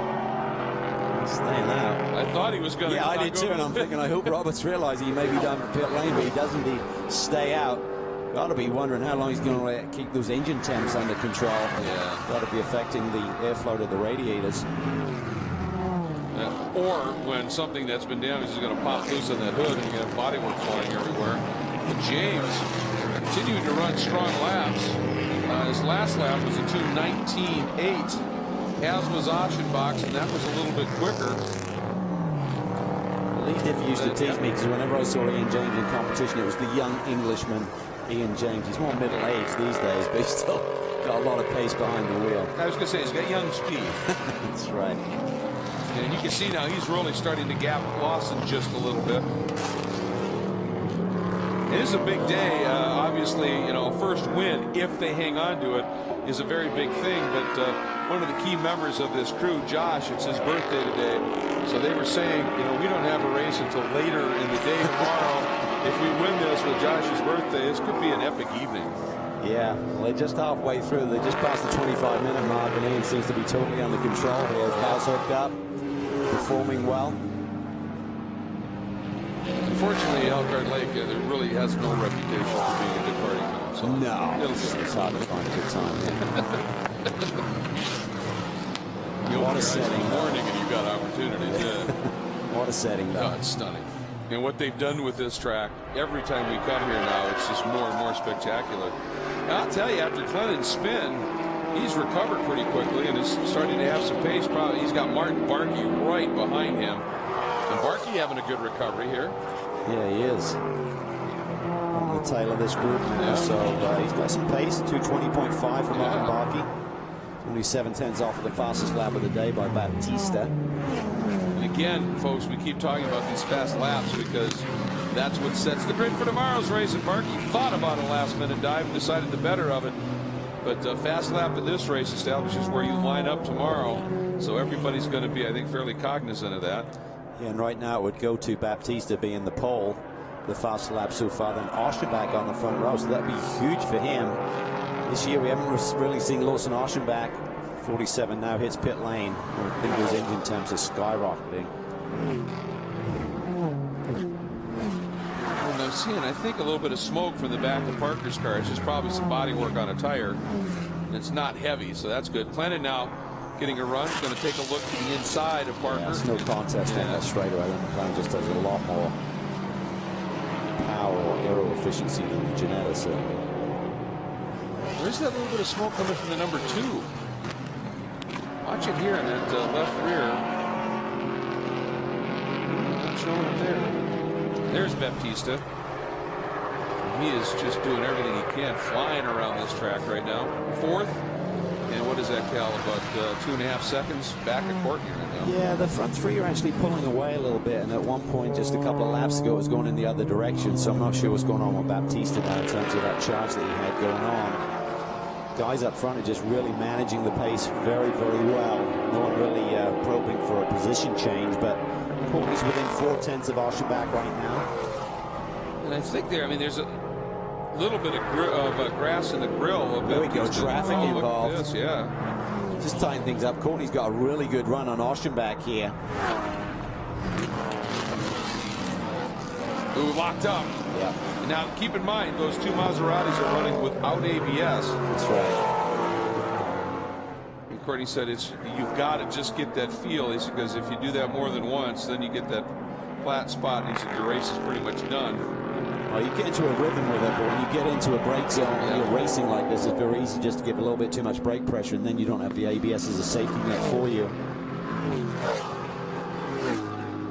Staying out. I thought he was going to. Yeah, I did too, and I'm thinking, I hope Roberts realized he may be done for pit lane, but he doesn't. He stay out. Got to be wondering how long he's going to keep those engine temps under control. Yeah. Got to be affecting the airflow to the radiators. Or when something that's been damaged is going to pop loose on that hood and you have bodywork flying everywhere. But James continuing to run strong laps. His last lap was a 2:19.8. As was Aschenbach's, and that was a little bit quicker. Lee Diffie used to tease me because whenever I saw Ian James in competition, it was the young Englishman, Ian James. He's more middle-aged these days, but he's still got a lot of pace behind the wheel. I was going to say, he's got young speed. That's right. And you can see now he's really starting to gap Lawson just a little bit. It is a big day. Obviously, you know, first win, if they hang on to it, is a very big thing. But one of the key members of this crew, Josh, it's his birthday today. So they were saying, you know, we don't have a race until later in the day tomorrow. If we win this with Josh's birthday, this could be an epic evening. Yeah, well, they're just halfway through. They just passed the 25-minute mark, and Ian seems to be totally under control here. His car's hooked up, performing well. Unfortunately, Elkhart Lake there really has no reputation for being a good party town. So No, it's hard to find a good time. You What a open your eyes in setting. the morning and you've got opportunities. Yeah. What a setting, though. Oh, it's stunning. And what they've done with this track, every time we come here now, it's just more and more spectacular. And I'll tell you, after Clennon's spin, he's recovered pretty quickly and is starting to have some pace. Probably he's got Martin Barkey right behind him. And Barkey having a good recovery here. Yeah, he is. On the tail of this group now, Yeah. so he's got some pace. 220.5 for Martin Barkey. Only 7/10 off of the fastest lap of the day by Baptista. And again, folks, we keep talking about these fast laps because that's what sets the grid for tomorrow's race. And Barkey thought about a last-minute dive and decided the better of it. But fast lap in this race establishes where you line up tomorrow. So everybody's going to be, I think, fairly cognizant of that. Yeah, and right now it would go to Baptista being the pole, the fastest lap so far, then Aschenbach on the front row, so that'd be huge for him. This year we haven't really seen Lawson Aschenbach. 47 now hits pit lane. I think his engine temps are skyrocketing. And I'm seeing, I think, a little bit of smoke from the back of Parker's car. It's just probably some body work on a tire. And it's not heavy, so that's good. Clennon now getting a run. He's going to take a look at the inside of Parker. Yeah, it's no contest on that straightaway. The McLaren just does a lot more power or aero efficiency than the Ginetta, certainly. Where's that little bit of smoke coming from the number 2? Watch it here in that left rear. Not showing it there. There's Baptista. He is just doing everything he can, flying around this track right now. Fourth. And what is that, Cal? About 2.5 seconds back at Courtney right now. Yeah, the front three are actually pulling away a little bit, and at one point just a couple of laps ago it was going in the other direction, so I'm not sure what's going on with Baptista now in terms of that charge that he had going on. Guys up front are just really managing the pace very, very well. No one really probing for a position change, but Courtney's within 4/10 of Aschenbach right now. And I think there, I mean, there's a little bit of grass in the grill. Of There we go, Baptista. traffic Oh, involved. Look at this, yeah. Just tying things up. Courtney's got a really good run on Aschenbach here. Ooh, locked up. Yeah, Now, keep in mind, those two Maseratis are running without ABS. that's right. And Courtney said, you've got to just get that feel. He said, because if you do that more than once, then you get that flat spot. And he said, your race is pretty much done. Well, you get into a rhythm with it, but when you get into a brake zone and you're racing like this, it's very easy just to give a little bit too much brake pressure, and then you don't have the ABS as a safety net for you.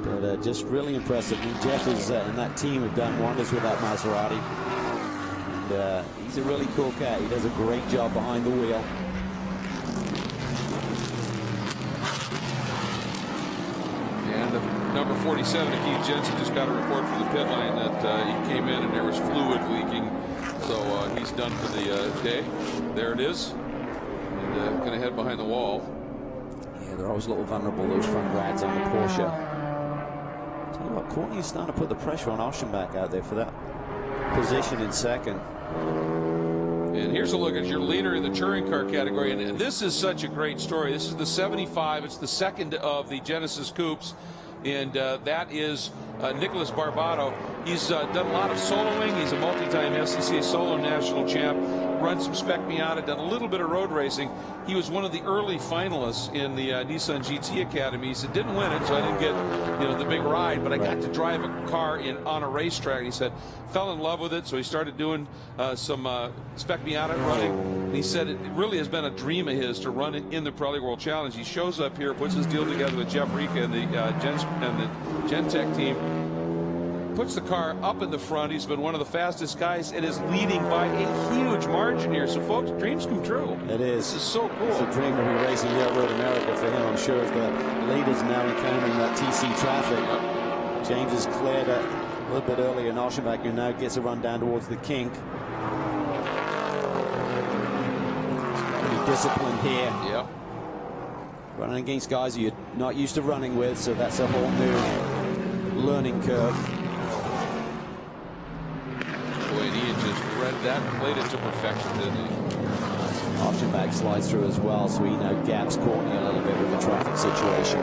But But just really impressive. I mean, Jeff is, and that team have done wonders with that Maserati. And he's a really cool cat. He does a great job behind the wheel. And the number 47, Keith Jensen, just got a report from the pit lane that he came in and there was fluid leaking. So he's done for the day. There it is. And going to head behind the wall. Yeah, they're always a little vulnerable, those front rads on the Porsche. Tell you what, Courtney's starting to put the pressure on Oschenbach out there for that position in second. And here's a look at your leader in the touring car category. And this is such a great story. This is the 75. It's the second of the Genesis Coupes. And that is Nicholas Barbato. He's done a lot of soloing. He's a multi-time SCCA solo national champ. Run some Spec Miata, done a little bit of road racing. He was one of the early finalists in the Nissan GT Academy. He said, didn't win it, so I didn't get, the big ride, but I got to drive a car on a racetrack. And he said, fell in love with it, so he started doing some Spec Miata running. And he said it really has been a dream of his to run in the Pirelli World Challenge. He shows up here, puts his deal together with Jeff Rika and the Gentech team. Puts the car up in the front. He's been one of the fastest guys and is leading by a huge margin here. So, folks, dreams come true. It is. This is so cool. It's a dream to be racing the Road America for him, I'm sure, as the leaders now encountering that TC traffic. Yep. James has cleared it a little bit earlier in Oschenbach, who now gets a run down towards the kink. Pretty disciplined here. Yep. Running against guys you're not used to running with, so that's a whole new learning curve. And he just read that and played it to perfection, didn't he? Oschenbach slides through as well, so he now gaps Courtney a little bit with the traffic situation.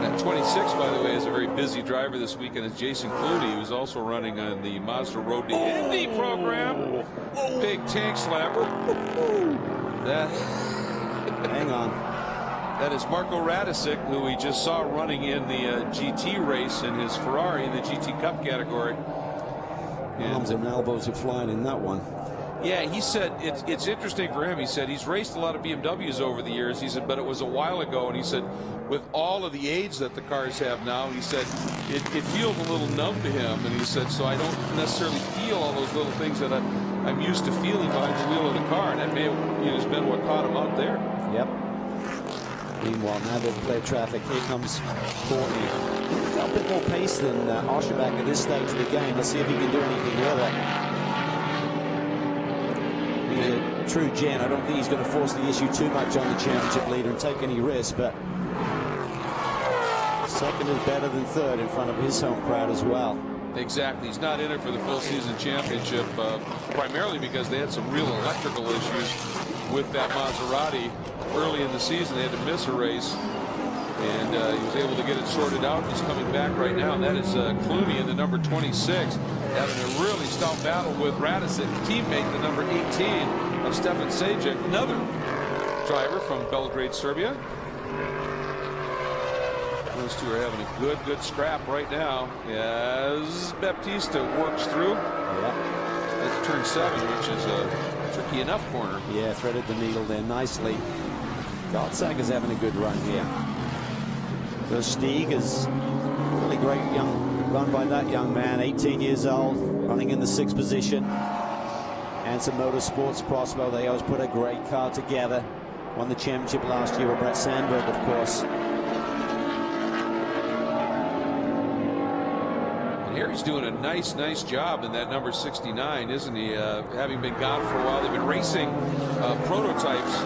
That 26, by the way, is a very busy driver this weekend. It's Jason Clooney, who's also running on the Mazda Road to Indy program. Big tank slapper. Hang on. That is Marco Radicic, who we just saw running in the GT race in his Ferrari in the GT Cup category. Arms and elbows are flying in that one. Yeah, he said it's interesting for him. He said he's raced a lot of BMWs over the years. He said, but it was a while ago. And he said, with all of the aids that the cars have now, he said it feels a little numb to him. And he said, so I don't necessarily feel all those little things that I'm used to feeling behind the wheel of the car. And that may have just been what caught him out there. Yep. Meanwhile, now they've cleared traffic. Here comes Courtney. He's got a bit more pace than Oschenbach at this stage of the game. Let's see if he can do anything with it. He's a true gen. I don't think he's going to force the issue too much on the championship leader and take any risks, but second is better than third in front of his home crowd as well. Exactly. He's not in it for the full season championship, primarily because they had some real electrical issues with that Maserati early in the season. They had to miss a race, and he was able to get it sorted out. He's coming back right now, and that is Clooney in the number 26, having a really stout battle with Radicic, teammate, the number 18 of Stefan Sajic, another driver from Belgrade, Serbia. Those two are having a good scrap right now as Baptista works through. Yeah. That's turn 7, which is a tricky enough corner. Yeah, threaded the needle there nicely. Gottsager's having a good run here. So Stieg is really great young run by that young man, 18 years old, running in the 6th position. And some Motorsports Crossbow. They always put a great car together. Won the championship last year with Brett Sandberg, of course. He's doing a nice job in that number 69, isn't he? Having been gone for a while, they've been racing prototypes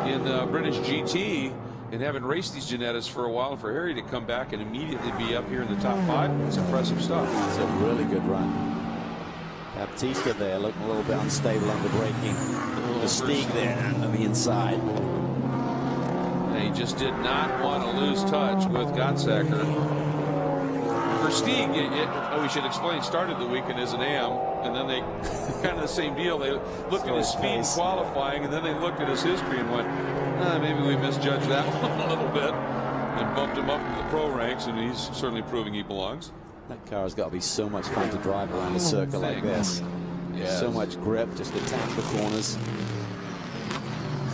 in British GT and having raced these Genettas for a while. And for Harry to come back and immediately be up here in the top 5, it's impressive stuff. It's a really good run. Baptista there looking a little bit unstable under braking. The Stieg there on the inside. And he just did not want to lose touch with Gottsager. For Stieg, we should explain, started the weekend as an AM, and then they kind of the same deal. They looked at his speed in qualifying, and then they looked at his history and went, maybe we misjudged that one a little bit, and bumped him up into the pro ranks, and he's certainly proving he belongs. That car's got to be so much fun to drive around a circle like this. Yeah. So much grip, just attack the corners.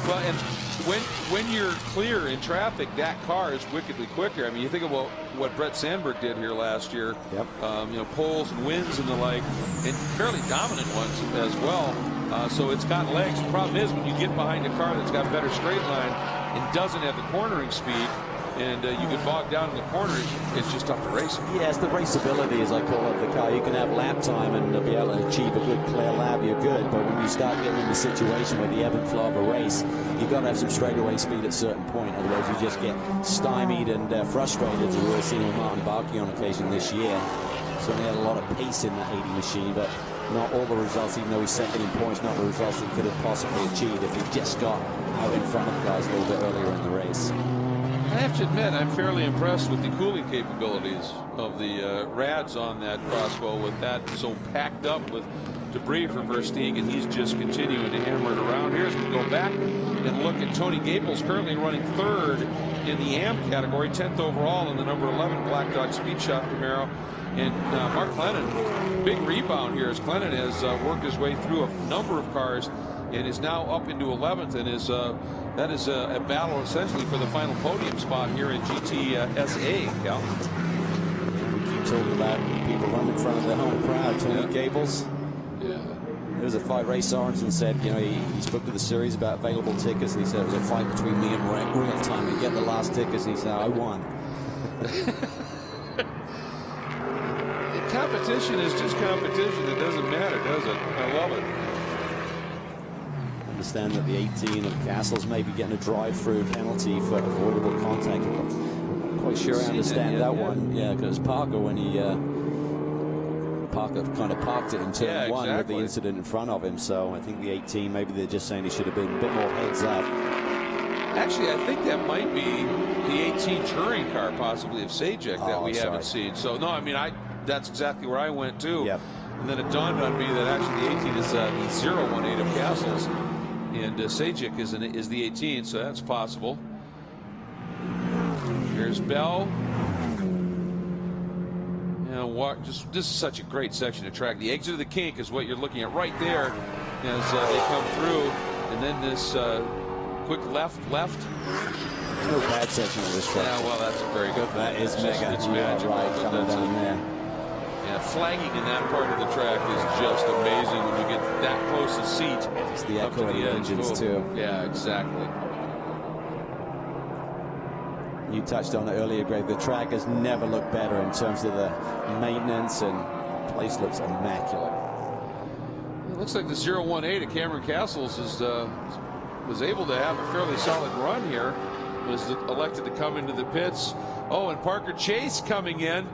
Well, and when you're clear in traffic, that car is wickedly quicker. I mean, you think about what Brett Sandberg did here last year. Yep. You know, poles and wins and the like, and fairly dominant ones as well. So it's got legs. The problem is when you get behind a car that's got better straight line and doesn't have the cornering speed, and you get bogged down in the corners, it's just tough to race. Yes, the raceability, as I call it, the car. You can have lap time and be able to achieve a good clear lap, you're good. But when you start getting in the situation where the ebb and flow of a race, you've got to have some straightaway speed at a certain point. Otherwise, you just get stymied and frustrated, as we've seen with Martin Barkey on occasion this year. Certainly had a lot of pace in that 80 machine, but not all the results, even though he's second in points, not the results he could have possibly achieved if he just got out in front of the guys a little bit earlier in the race. I have to admit, I'm fairly impressed with the cooling capabilities of the Rads on that crossbow, with that so packed up with debris from Versteeg, and he's just continuing to hammer it around. Here as we go back and look at Tony Gaples, currently running third in the AM category, 10th overall in the number 11 Black Dog Speed Shop Camaro. And Mark Clennon, big rebound here as Clennon has worked his way through a number of cars and is now up into 11th, and is that is a battle essentially for the final podium spot here in GTSA. Cal? We keep talking about people running in front of their home crowd. Tony Gaples. Yeah. There was a fight. Ray Sorensen said, you know, he spoke to the series about available tickets, and he said it was a fight between me and Ray, real time to get the last tickets, and he said, I won. Competition is just competition. It doesn't matter, does it? I love it. I understand that the 18 of Castles may be getting a drive-through penalty for avoidable contact. I'm not quite sure I understand that one. Yeah, because Parker, when he Parker kind of parked it in turn one with the incident in front of him. So I think the 18, maybe they're just saying he should have been a bit more heads up. Actually, I think that might be the 18 touring car, possibly of Sajek, that we haven't seen. So no, I mean, that's exactly where I went too. Yep. And then it dawned on me that actually the 18 is the 018 of Castles, and Sajek is the 18, so that's possible. Here's Bell. This is such a great section of track. The exit of the kink is what you're looking at right there as they come through, and then this quick left. No bad section of this track. Yeah, well, that's very good. That is mega. It's magical. Right, coming down there. Yeah, flagging in that part of the track is just amazing when you get that close a seat. It's the up to echo the edge engines too. Yeah, exactly. You touched on it earlier, Greg. The track has never looked better in terms of the maintenance, and the place looks immaculate. It looks like the 018 at Cameron Castles was able to have a fairly solid run here. Was elected to come into the pits. Oh, and Parker Chase coming in.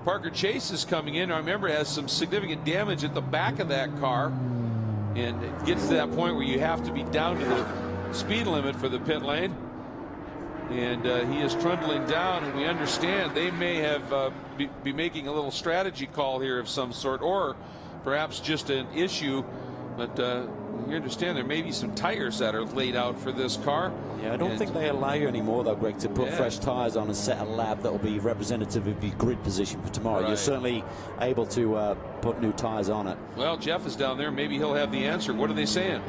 Parker Chase is coming in. I remember has some significant damage at the back of that car, and it gets to that point where you have to be down to the speed limit for the pit lane. And he is trundling down, and we understand they may have be making a little strategy call here of some sort, or perhaps just an issue. But you understand there may be some tires that are laid out for this car. Yeah, I don't think they allow you anymore, though, Greg, to put fresh tires on and set a lap that will be representative of your grid position for tomorrow. Right. You're certainly able to put new tires on it. Well, Jeff is down there. Maybe he'll have the answer. What are they saying?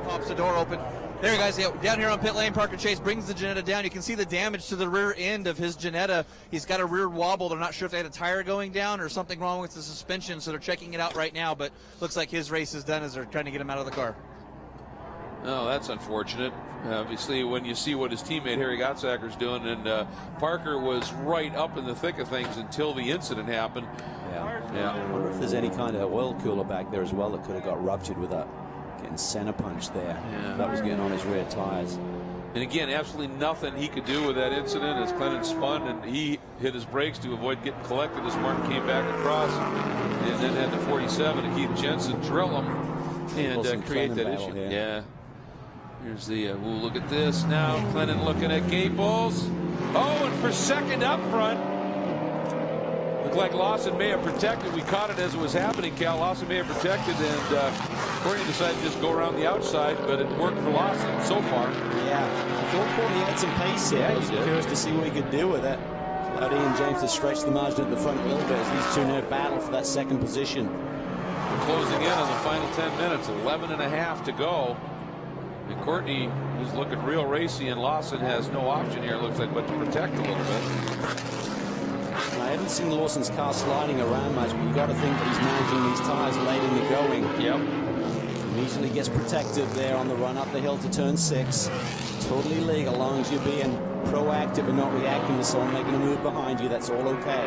Pops the door open. There you guys, down here on pit lane, Parker Chase brings the Jetta down. You can see the damage to the rear end of his Jetta. He's got a rear wobble. They're not sure if they had a tire going down or something wrong with the suspension, so they're checking it out right now, but looks like his race is done as they're trying to get him out of the car. Oh, that's unfortunate. Obviously, when you see what his teammate Harry Gottsager's doing, and Parker was right up in the thick of things until the incident happened. Yeah. I wonder if there's any kind of oil cooler back there as well that could have got ruptured with that. Getting center punch there. Yeah. That was getting on his rear tires. And again, absolutely nothing he could do with that incident as Clennon spun and he hit his brakes to avoid getting collected as Martin came back across, and then had the 47 and Keith Jensen drill him and create that issue. Here. Yeah. Here's the we'll look at this now. Clennon looking at Gaples. Oh, and for second up front. Looked like Lawson may have protected. We caught it as it was happening, Cal. Lawson may have protected, and Courtney decided to just go around the outside, but it worked for Lawson so far. Yeah, I thought Courtney had some pace here. Yeah, I was curious to see what he could do with it. Allowed Ian James to stretch the margin at the front a little bit as these two now battle for that second position. We're closing in on the final 10 minutes, 11 and a half to go. And Courtney is looking real racy, and Lawson has no option here, it looks like, but to protect a little bit. I haven't seen Lawson's car sliding around much, but you got to think that he's managing these tires late in the going. Yep. Immediately gets protected there on the run up the hill to turn 6. Totally legal, as long as you're being proactive and not reacting to someone making a move behind you. That's all okay.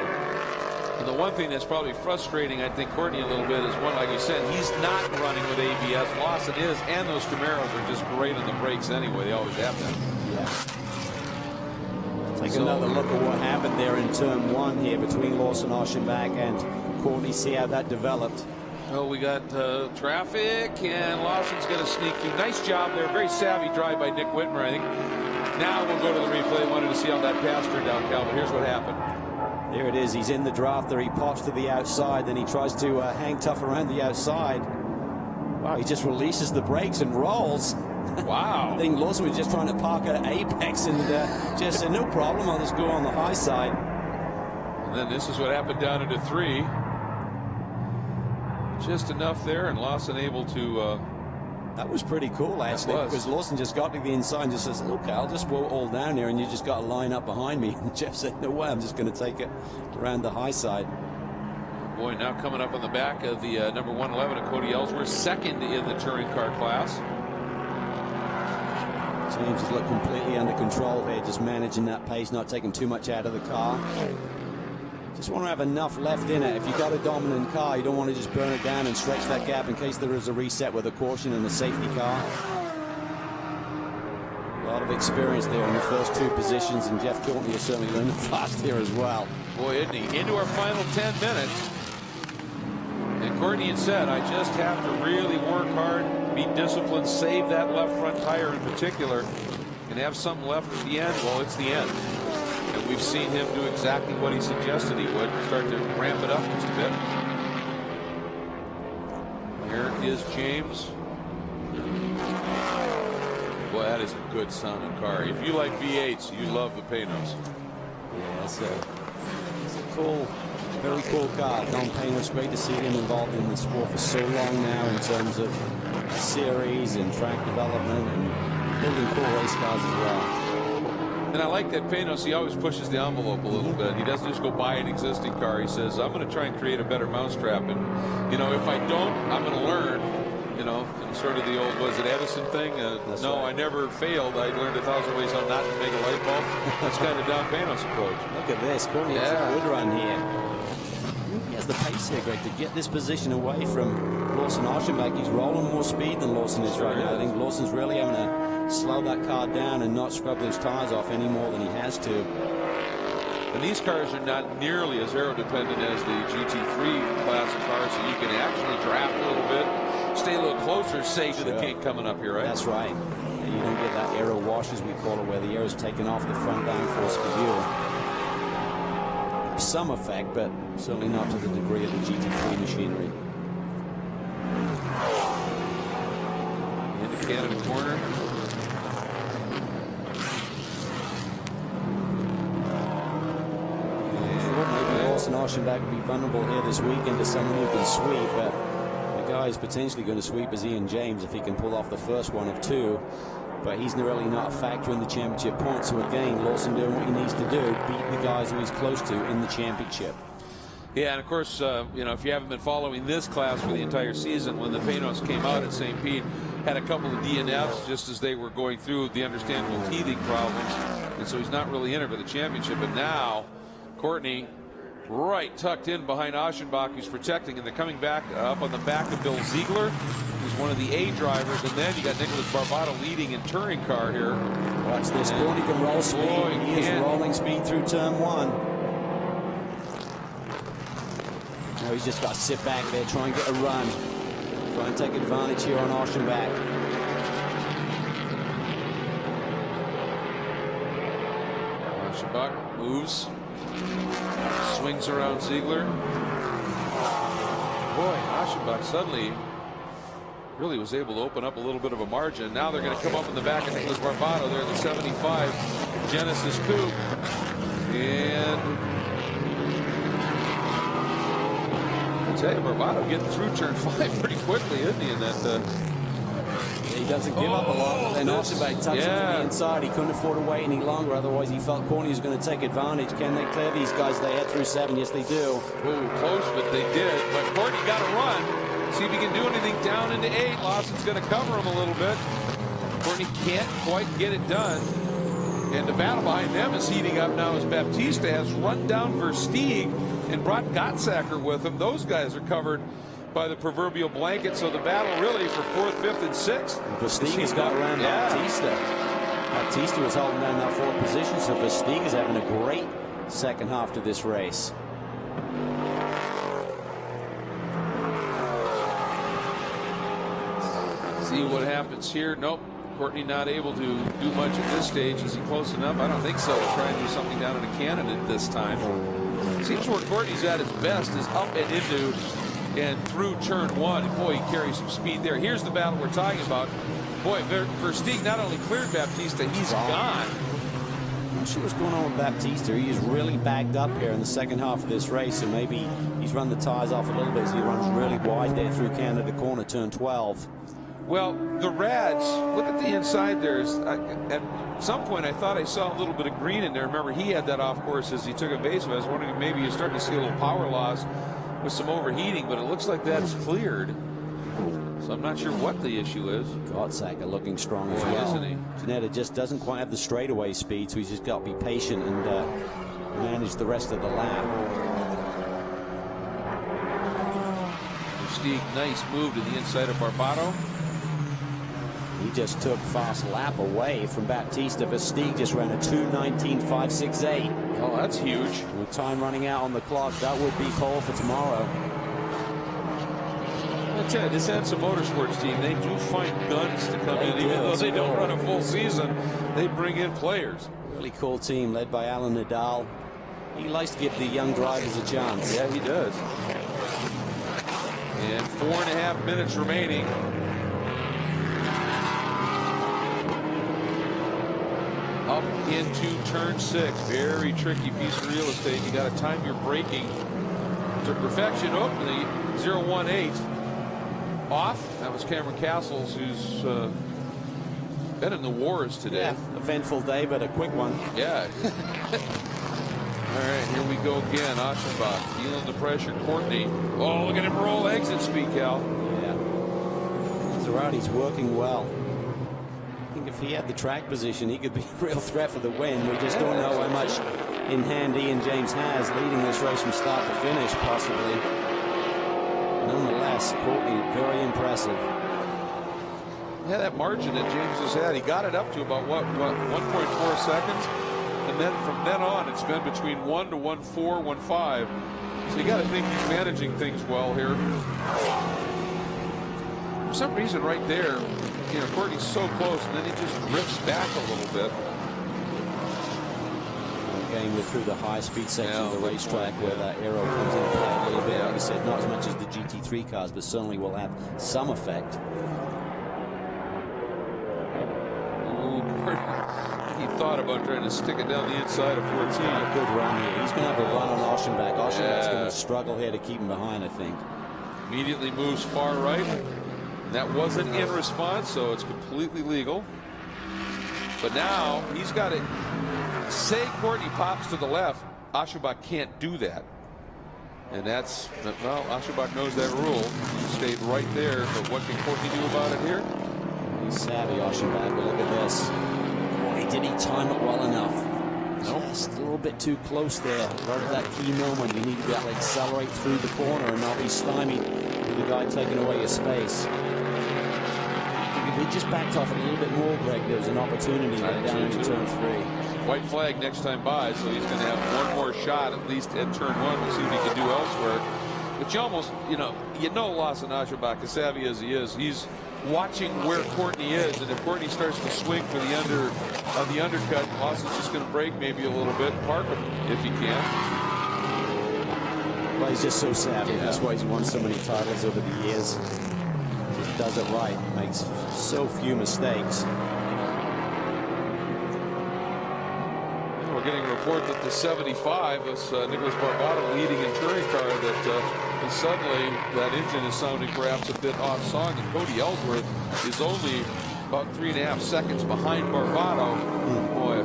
And the one thing that's probably frustrating, I think, Courtney a little bit is, one, like you said, he's not running with ABS. Lawson is, and those Camaros are just great on the brakes anyway. They always have them. Yeah. Take another look at what happened there in turn 1 here between Lawson Oshenbach and Courtney. See how that developed. Oh, we got traffic, and Lawson's going to sneak through. Nice job there. Very savvy drive by Nick Whitmer, I think. Now we'll go to the replay. Wanted to see how that pass turned out, Cal, but here's what happened. There it is. He's in the drafter. He pops to the outside. Then he tries to hang tough around the outside. Wow, he just releases the brakes and rolls. Wow. I think Lawson was just trying to park at apex and just said, no problem, I'll just go on the high side. And then this is what happened down into 3. Just enough there, and Lawson able to... that was pretty cool, actually, because Lawson just got to the inside and just says, okay, I'll just go all down here, and you just got to line up behind me. And Jeff said, no way, I'm just going to take it around the high side. Boy, now coming up on the back of the number 111 of Cody Ellsworth, second in the touring car class. James has looked completely under control here, just managing that pace, not taking too much out of the car. Just want to have enough left in it. If you've got a dominant car, you don't want to just burn it down and stretch that gap in case there is a reset with a caution and a safety car. A lot of experience there in the first 2 positions, and Jeff Courtney is certainly learning fast here as well. Boy, isn't he? Into our final 10 minutes. And Courtney had said, I just have to really work hard, be disciplined, save that left front tire in particular, and have something left at the end. Well, it's the end. And we've seen him do exactly what he suggested he would, start to ramp it up just a bit. Here is James. Boy, that is a good sounding car. If you like V8s, you love the Panos. Yeah, it's a cool, very cool car. Don Panos, great to see him involved in the sport for so long now in terms of series and track development and building cool race cars as well. And I like that Panos, he always pushes the envelope a little bit. He doesn't just go buy an existing car. He says, I'm going to try and create a better mousetrap. And, you know, if I don't, I'm going to learn. You know, and sort of the old, was it Edison thing? No, right. I never failed. I learned 1,000 ways how not to make a light bulb. That's kind of Don Panos' approach. Look at this. Courtney has a good run here. He has the pace here, Greg, to get this position away from Lawson Oshenbach. He's rolling more speed than Lawson is right now. I think Lawson's really having to slow that car down and not scrub those tires off any more than he has to. And these cars are not nearly as aero dependent as the GT3 class of cars, so you can actually draft a little bit, stay a little closer, say, to the kink coming up here, right? That's right. And you don't get that aero wash, as we call it, where the air is taken off the front downforce for you. Some effect, but certainly not to the degree of the GT3 machinery. In the Canada corner. Lawson Oshenbach will be vulnerable here this weekend to someone who can sweep, but the guy is potentially going to sweep is Ian James if he can pull off the first one of 2. But he's really not a factor in the championship points. So again, Lawson doing what he needs to do, beat the guys who he's close to in the championship. Yeah, and of course, you know, if you haven't been following this class for the entire season, when the Panos came out at St. Pete, had a couple of DNFs just as they were going through the understandable teething problems, and so he's not really in it for the championship. But now, Courtney, right tucked in behind Oshenbach, who's protecting, and they're coming back up on the back of Bill Ziegler, who's one of the A drivers, and then you got Nicholas Barbado leading in touring car here. Watch this, Courtney can roll speed. He is rolling speed through turn 1. Now he's just got to sit back there, try and get a run, try and take advantage here on Oshenbach. Oshenbach moves. Swings around Ziegler. Boy, Aschenbach suddenly really was able to open up a little bit of a margin. Now they're going to come up in the back of Nicholas Barbado. They're the 75 Genesis Coupe. And I'll tell you, Barbado getting through turn 5 pretty quickly, isn't he? In that. He doesn't give up a lot. And Aschenbach touched him to the inside. He couldn't afford to wait any longer. Otherwise, he felt Courtney was going to take advantage. Can they clear these guys? They head through 7. Yes, they do. Ooh, close, but they did. But Courtney got to run. See if he can do anything down into 8. Lawson's going to cover him a little bit. Courtney can't quite get it done. And the battle behind them is heating up now as Baptista has run down Versteeg and brought Gottsacker with him. Those guys are covered by the proverbial blanket. So the battle really for 4th, 5th, and 6th. Versteeg has got around Baptista. Baptista was holding down that 4th position. So Versteeg is having a great second half to this race. See what happens here. Nope. Courtney not able to do much at this stage. Is he close enough? I don't think so. We'll try and do something down in the candidate this time. Seems where Courtney's at his best is up and into and through turn 1. Boy, he carries some speed there. Here's the battle we're talking about. Boy, Versteeg not only cleared Baptista, he's gone. I'm not sure what's going on with Baptista. He is really bagged up here in the second half of this race, and maybe he's run the tires off a little bit as he runs really wide there through Canada corner, turn 12. Well, the Rads, look at the inside there. At some point, I thought I saw a little bit of green in there. Remember, he had that off course as he took evasive. I was wondering if maybe you're starting to see a little power loss with some overheating, but it looks like that's cleared. So I'm not sure what the issue is. Gottsacker looking strong as well. Isn't he? Janetta just doesn't quite have the straightaway speed, so he's just got to be patient and manage the rest of the lap. Versteeg, nice move to the inside of Barbado. He just took fast lap away from Baptista. Versteeg just ran a 2:19.568. Oh, that's huge. With time running out on the clock, that would be pole for tomorrow. I tell you, this Hansa Motorsports team, they do find guns to come in, even though they don't run a full season. They bring in players. Really cool team led by Alan Nadal. He likes to give the young drivers a chance. Yeah, he does. And 4.5 minutes remaining. Up into turn 6. Very tricky piece of real estate. You got to time your braking to perfection. Oh, the 018 off. That was Cameron Castles, who's been in the wars today. Yeah, eventful day, but a quick one. Yeah. All right, here we go again. Aschenbach feeling the pressure. Courtney. Oh, look at him roll exit speed, Cal. Yeah. Zerati's working well. I think if he had the track position, he could be a real threat for the win. We just don't know how much in hand Ian James has leading this race from start to finish, possibly. Nonetheless, Courtney, very impressive. Yeah, that margin that James has had, he got it up to about, what 1.4 seconds? And then from then on, it's been between 1 to 1.4, 1.5. So you got to think he's managing things well here. For some reason, right there, you know, Courtney's so close, and then he just drifts back a little bit. Again, we're through the high-speed section of the racetrack where that aero comes into play a little bit. Like I said, not as much as the GT3 cars, but certainly will have some effect. Ooh, he thought about trying to stick it down the inside of 14. A good run here. He's going to have a run on Aschenbach. Aschenbach's going to struggle here to keep him behind, I think. Immediately moves far right. That wasn't in response, so it's completely legal. But now he's got it. Say Courtney pops to the left, Aschenbach can't do that. And that's, well, Aschenbach knows that rule. He stayed right there, but what can Courtney do about it here? He's savvy, Aschenbach, but look at this. Boy, did he time it well enough? Nope. Just a little bit too close there. Right at that key moment, you need to be able to accelerate through the corner and not be stymied with the guy taking away your space. If he just backed off a little bit more, Greg, there was an opportunity there down into turn 3. White flag next time by, so he's going to have one more shot at least at turn 1. We'll see what he can do elsewhere. But you almost, you know Lawson Aschenbach, as savvy as he is, he's watching where Courtney is, and if Courtney starts to swing for the undercut, Lawson's just going to brake maybe a little bit, park him if he can. Well, he's just so savvy. Yeah. That's why he's won so many titles over the years. Just does it right. Makes so few mistakes. We're getting a report that the 75 is Nicholas Barbado leading in touring car, that suddenly that engine is sounding perhaps a bit off song, and Cody Ellsworth is only about 3.5 seconds behind Barbado. Boy,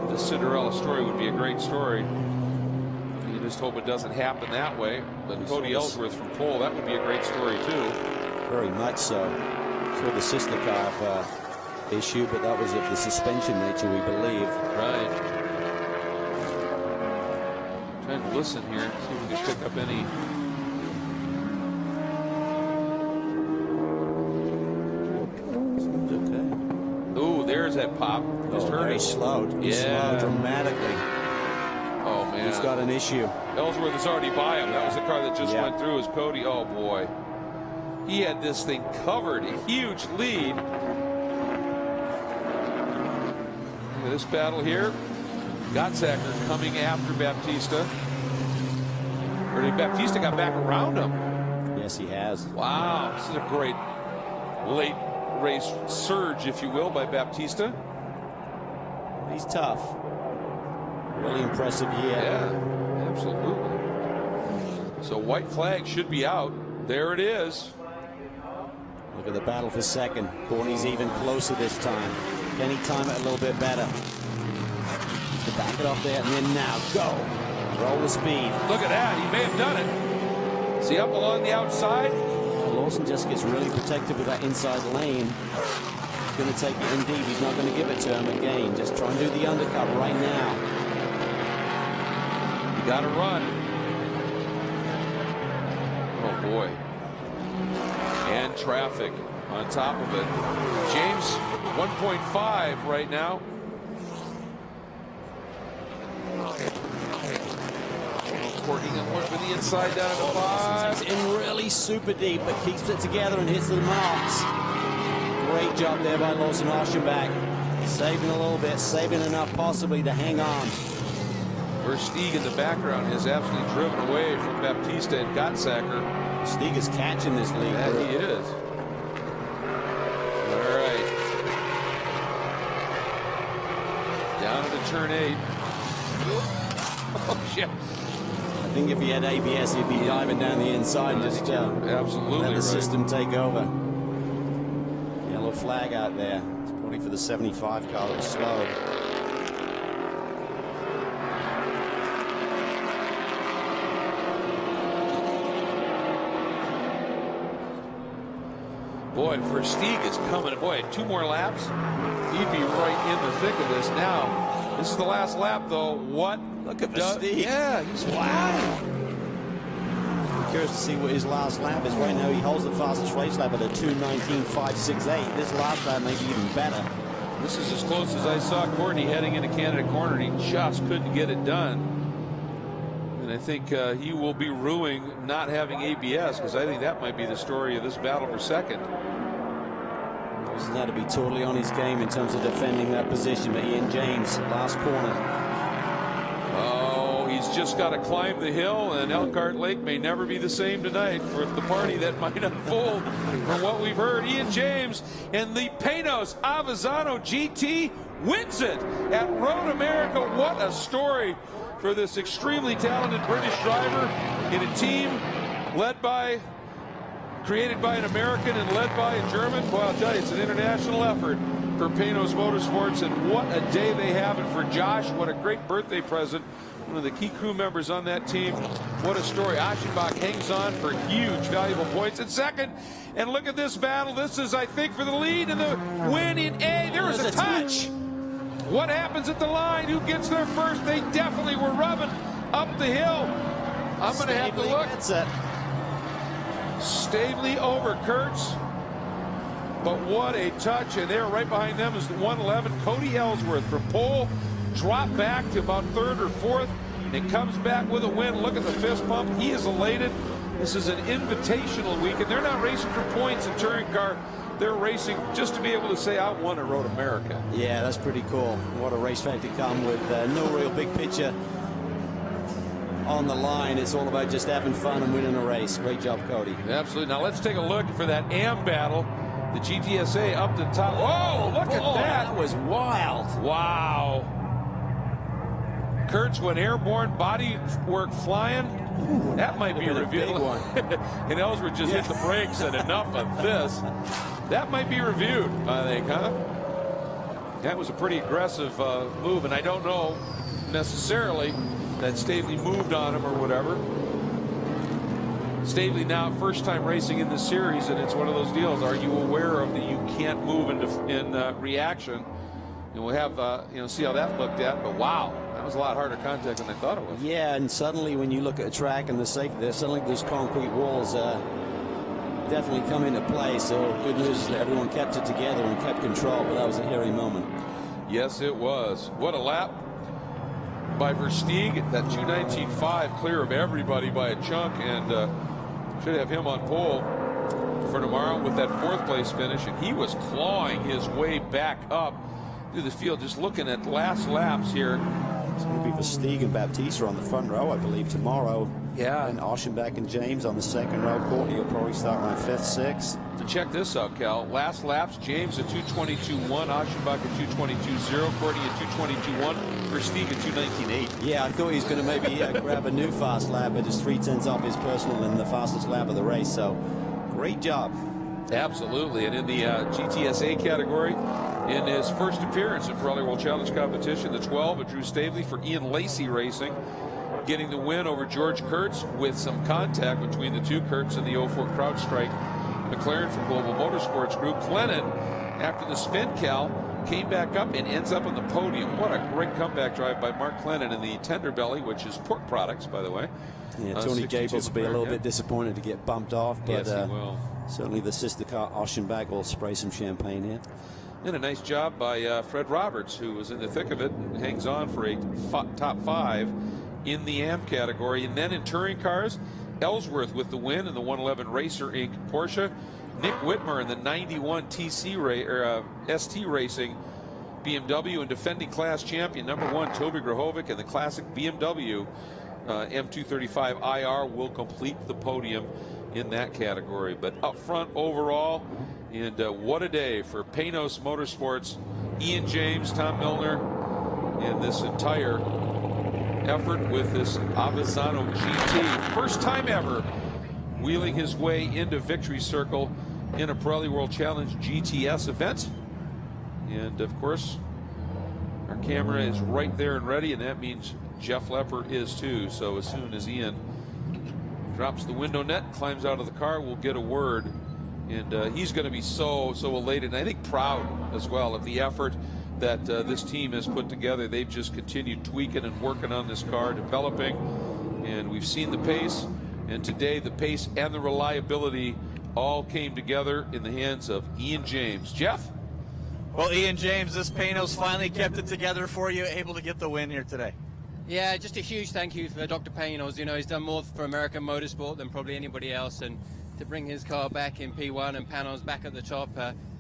the Cinderella story would be a great story. You just hope it doesn't happen that way. But Cody Ellsworth from pole, that would be a great story too. Very much so. For the sister car issue, but that was of the suspension nature, we believe. Right. Trying to listen here, see if we can pick up any. Okay. Ooh, there's that pop. Just heard very it. Slowed. He slowed dramatically. Oh man, he's got an issue. Ellsworth is already by him. That was the car that just went through. Is Cody? Oh boy, he had this thing covered. A huge lead. Look at this battle here. Gottsacker coming after Baptista. Or Baptista got back around him. Yes, he has. Wow, this is a great late race surge, if you will, by Baptista. He's tough. Really impressive year. Yeah, absolutely. So white flag should be out. There it is. Look at the battle for second. Corny's even closer this time. Can he time it a little bit better? To back it off there, and then now go. Roll the speed. Look at that. He may have done it. Is he up along the outside? Lawson just gets really protective with that inside lane. He's going to take it in deep. He's not going to give it to him again. Just try and do the undercut right now. You got to run. Oh, boy. And traffic on top of it. James, 1.5 right now. Courtney going for the inside down to 5. He's in really super deep, but keeps it together and hits the marks. Great job there by Lawson Aschenbach. Saving a little bit, saving enough possibly to hang on. Versteeg in the background has absolutely driven away from Baptista and Gottsacker. Versteeg is catching this lead. Yeah, he is. All right. Down into turn 8. Oh, shit. I think if he had ABS, he'd be diving down the inside and just absolutely let the system take over. Yellow flag out there. It's probably for the 75 car that was slowed. Boy, Versteeg is coming. Boy, 2 more laps. He'd be right in the thick of this now. This is the last lap, though. What? Look at Versteeg. Yeah, he's I'm curious to see what his last lap is. Right now, he holds the fastest race lap at a 2:19.568. This last lap may be even better. This is as close as I saw Courtney heading into Canada Corner, and he just couldn't get it done. And I think he will be ruining not having ABS, because I think that might be the story of this battle for second. He's had to be totally on his game in terms of defending that position. But Ian James, last corner. Oh, he's just got to climb the hill, and Elkhart Lake may never be the same tonight for the party that might unfold from what we've heard. Ian James and the Panos Avezzano GT wins it at Road America. What a story for this extremely talented British driver in a team created by an American and led by a German. Well, I'll tell you, it's an international effort for Panos Motorsports, and what a day they have. And for Josh, what a great birthday present. One of the key crew members on that team. What a story. Aschenbach hangs on for huge, valuable points at second. And look at this battle. This is, I think, for the lead and the win in A. There was a touch. What happens at the line? Who gets there first? They definitely were rubbing up the hill. I'm going to have to look. That's it. Stavely over Kurtz, but what a touch. And there right behind them is the 111 Cody Ellsworth from pole, drop back to about 3rd or 4th, and comes back with a win. Look at the fist pump. He is elated. This is an invitational week, and they're not racing for points in touring car. They're racing just to be able to say, I won at Road America. Yeah, that's pretty cool. What a racetrack to come with no real big picture on the line. It's all about just having fun and winning a race. Great job, Cody. Absolutely. Now let's take a look for that AM battle. The GTSA up to top. Whoa, look at that. That was wild. Wow. Kurtz went airborne, body work flying. Ooh, that might be reviewed. And Ellsworth just hit the brakes and enough of this. That might be reviewed, I think, huh? That was a pretty aggressive move, and I don't know necessarily that Stavely moved on him or whatever. Stavely now first time racing in the series, and it's one of those deals. Are you aware of that you can't move in reaction? And we'll have see how that looked at. But wow, that was a lot harder contact than I thought it was. Yeah, and suddenly when you look at a track and the safety there, suddenly those concrete walls definitely come into play. So good news is that everyone kept it together and kept control. But that was a hairy moment. Yes, it was. What a lap by Versteeg. That 2:19.5 clear of everybody by a chunk, and should have him on pole for tomorrow with that 4th place finish. And he was clawing his way back up through the field, just looking at last laps here. It's going to be Versteeg and Baptista on the front row, I believe, tomorrow. Yeah. And Oschenbach and James on the 2nd row. Courtney will probably start around 5th, 6th. So check this out, Cal. Last laps, James at 2:22.1, Oschenbach at 2:22.0, Courtney at 2:22.1, Versteeg at 2:19.8. Yeah, I thought he was going to maybe grab a new fast lap, but just 3/10 off his personal in the fastest lap of the race. So great job. Absolutely. And in the GTSA category, in his first appearance in Pirelli World Challenge competition, the 12 of Drew Stavely for Ian Lacey Racing, getting the win over George Kurtz with some contact between the two. Kurtz and the 04 CrowdStrike McLaren from Global Motorsports Group. Clennon, after the spin, Cal, came back up and ends up on the podium. What a great comeback drive by Mark Clennon in the Tender Belly, which is pork products, by the way. Yeah, Tony Gables will be a little bit disappointed to get bumped off, but yes, he will. Certainly the sister car Oschenbach will spray some champagne here. And a nice job by Fred Roberts, who was in the thick of it and hangs on for a top 5 in the AM category. And then in touring cars, Ellsworth with the win in the 111 Racer Inc. Porsche. Nick Whitmer in the 91 ST Racing BMW, and defending class champion #1 Toby Grahovic in the classic BMW M235 IR will complete the podium in that category. But up front overall, and what a day for Panos Motorsports, Ian James, Tom Milner, and this entire effort with this Avezzano GT. First time ever wheeling his way into victory circle in a Pirelli World Challenge GTS event. And of course, our camera is right there and ready, and that means Jeff Lepper is too. So as soon as Ian drops the window net, climbs out of the car, we'll get a word. And he's going to be so elated, and I think proud as well of the effort that this team has put together. They've just continued tweaking and working on this car, developing, and we've seen the pace. And today, the pace and the reliability all came together in the hands of Ian James. Jeff? Well, Ian James, this Panos finally kept it together for you, able to get the win here today. Yeah, just a huge thank you for Dr. Panos. You know, he's done more for American motorsport than probably anybody else, and to bring his car back in P1 and Panos back at the top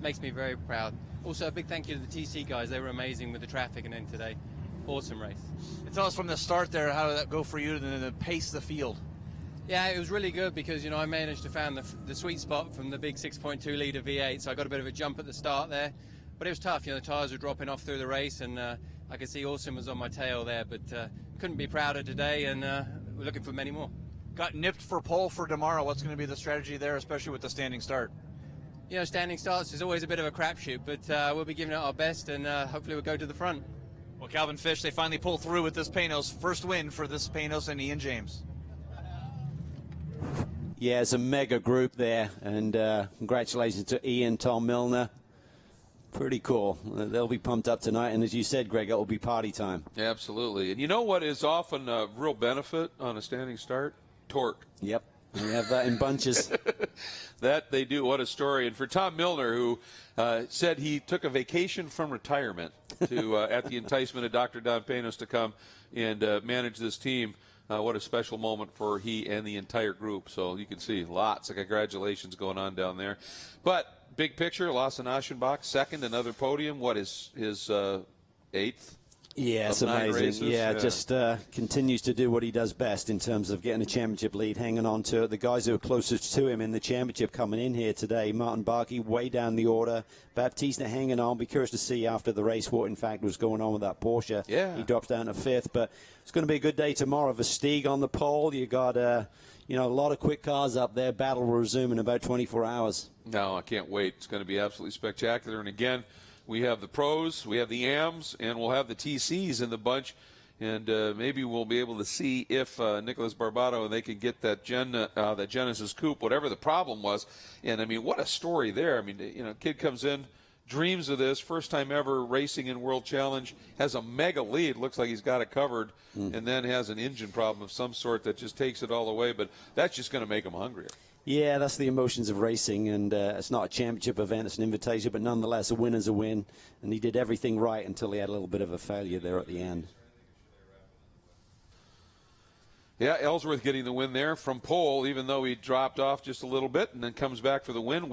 makes me very proud. Also, a big thank you to the TC guys. They were amazing with the traffic and then today. Awesome race. And tell us from the start there, how did that go for you to pace the field? Yeah, it was really good because, you know, I managed to find the sweet spot from the big 6.2 litre V8, so I got a bit of a jump at the start there. But it was tough, you know, the tyres were dropping off through the race, and I could see Austin was on my tail there, but couldn't be prouder today, and we're looking for many more. Got nipped for pole for tomorrow. What's going to be the strategy there, especially with the standing start? You know, standing starts is always a bit of a crapshoot, but we'll be giving it our best, and hopefully we'll go to the front. Well, Calvin Fish, they finally pulled through with this Panos. First win for this Panos and Ian James. Yeah, it's a mega group there, and congratulations to Ian, Tom Milner. Pretty cool. They'll be pumped up tonight, and as you said, Greg, it will be party time. Absolutely. And you know what is often a real benefit on a standing start? Torque. Yep. We have that in bunches. That they do. What a story. And for Tom Milner, who said he took a vacation from retirement to at the enticement of Dr. Don Panos to come and manage this team, what a special moment for he and the entire group. So you can see lots of congratulations going on down there. But big picture, Lawson Aschenbach, second, another podium. What is his eighth? Yeah, it's amazing. Yeah, just continues to do what he does best in terms of getting a championship lead, hanging on to it. The guys who are closest to him in the championship coming in here today, Martin Barkey way down the order, Baptista hanging on. Be curious to see after the race what, in fact, was going on with that Porsche. Yeah. He drops down to 5th, but it's going to be a good day tomorrow. Versteeg on the pole. You got, a lot of quick cars up there. Battle will resume in about 24 hours. No, I can't wait. It's going to be absolutely spectacular. And again, we have the pros, we have the AMs, and we'll have the TCs in the bunch. And maybe we'll be able to see if Nicholas Barbato and they can get that Genesis Coupe, whatever the problem was. And, I mean, what a story there. I mean, kid comes in, dreams of this, first time ever racing in World Challenge, has a mega lead, looks like he's got it covered, and then has an engine problem of some sort that just takes it all away. But that's just going to make him hungrier. Yeah, that's the emotions of racing, and it's not a championship event, it's an invitation, but nonetheless, a win is a win, and he did everything right until he had a little bit of a failure there at the end. Yeah, Ellsworth getting the win there from pole, even though he dropped off just a little bit, and then comes back for the win.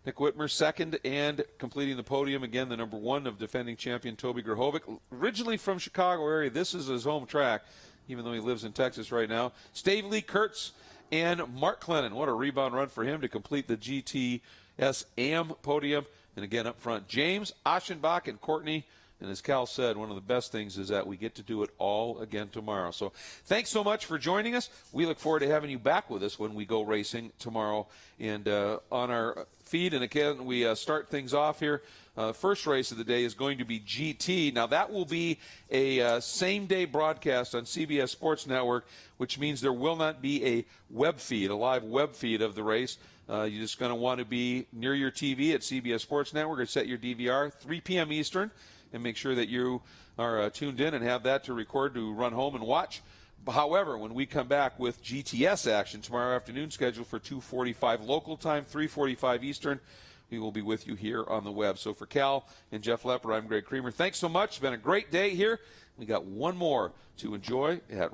Nick Whitmer second, and completing the podium, again, the number 1 of defending champion Toby Grahovic. Originally from Chicago area, this is his home track, even though he lives in Texas right now. Stavely Kurtz and Mark Clennon. What a rebound run for him to complete the GTS AM podium. And again up front, James, Aschenbach, and Courtney. And as Cal said, one of the best things is that we get to do it all again tomorrow. So thanks so much for joining us. We look forward to having you back with us when we go racing tomorrow and on our feed. And again, we start things off here. First race of the day is going to be GT. Now, that will be a same-day broadcast on CBS Sports Network, which means there will not be a web feed, a live web feed of the race. You're just going to want to be near your TV at CBS Sports Network or set your DVR 3 p.m. Eastern and make sure that you are tuned in and have that to record to run home and watch. However, when we come back with GTS action tomorrow afternoon, scheduled for 2:45 local time, 3:45 Eastern, we will be with you here on the web. So for Cal and Jeff Lepper, I'm Greg Creamer. Thanks so much. It's been a great day here. We got one more to enjoy at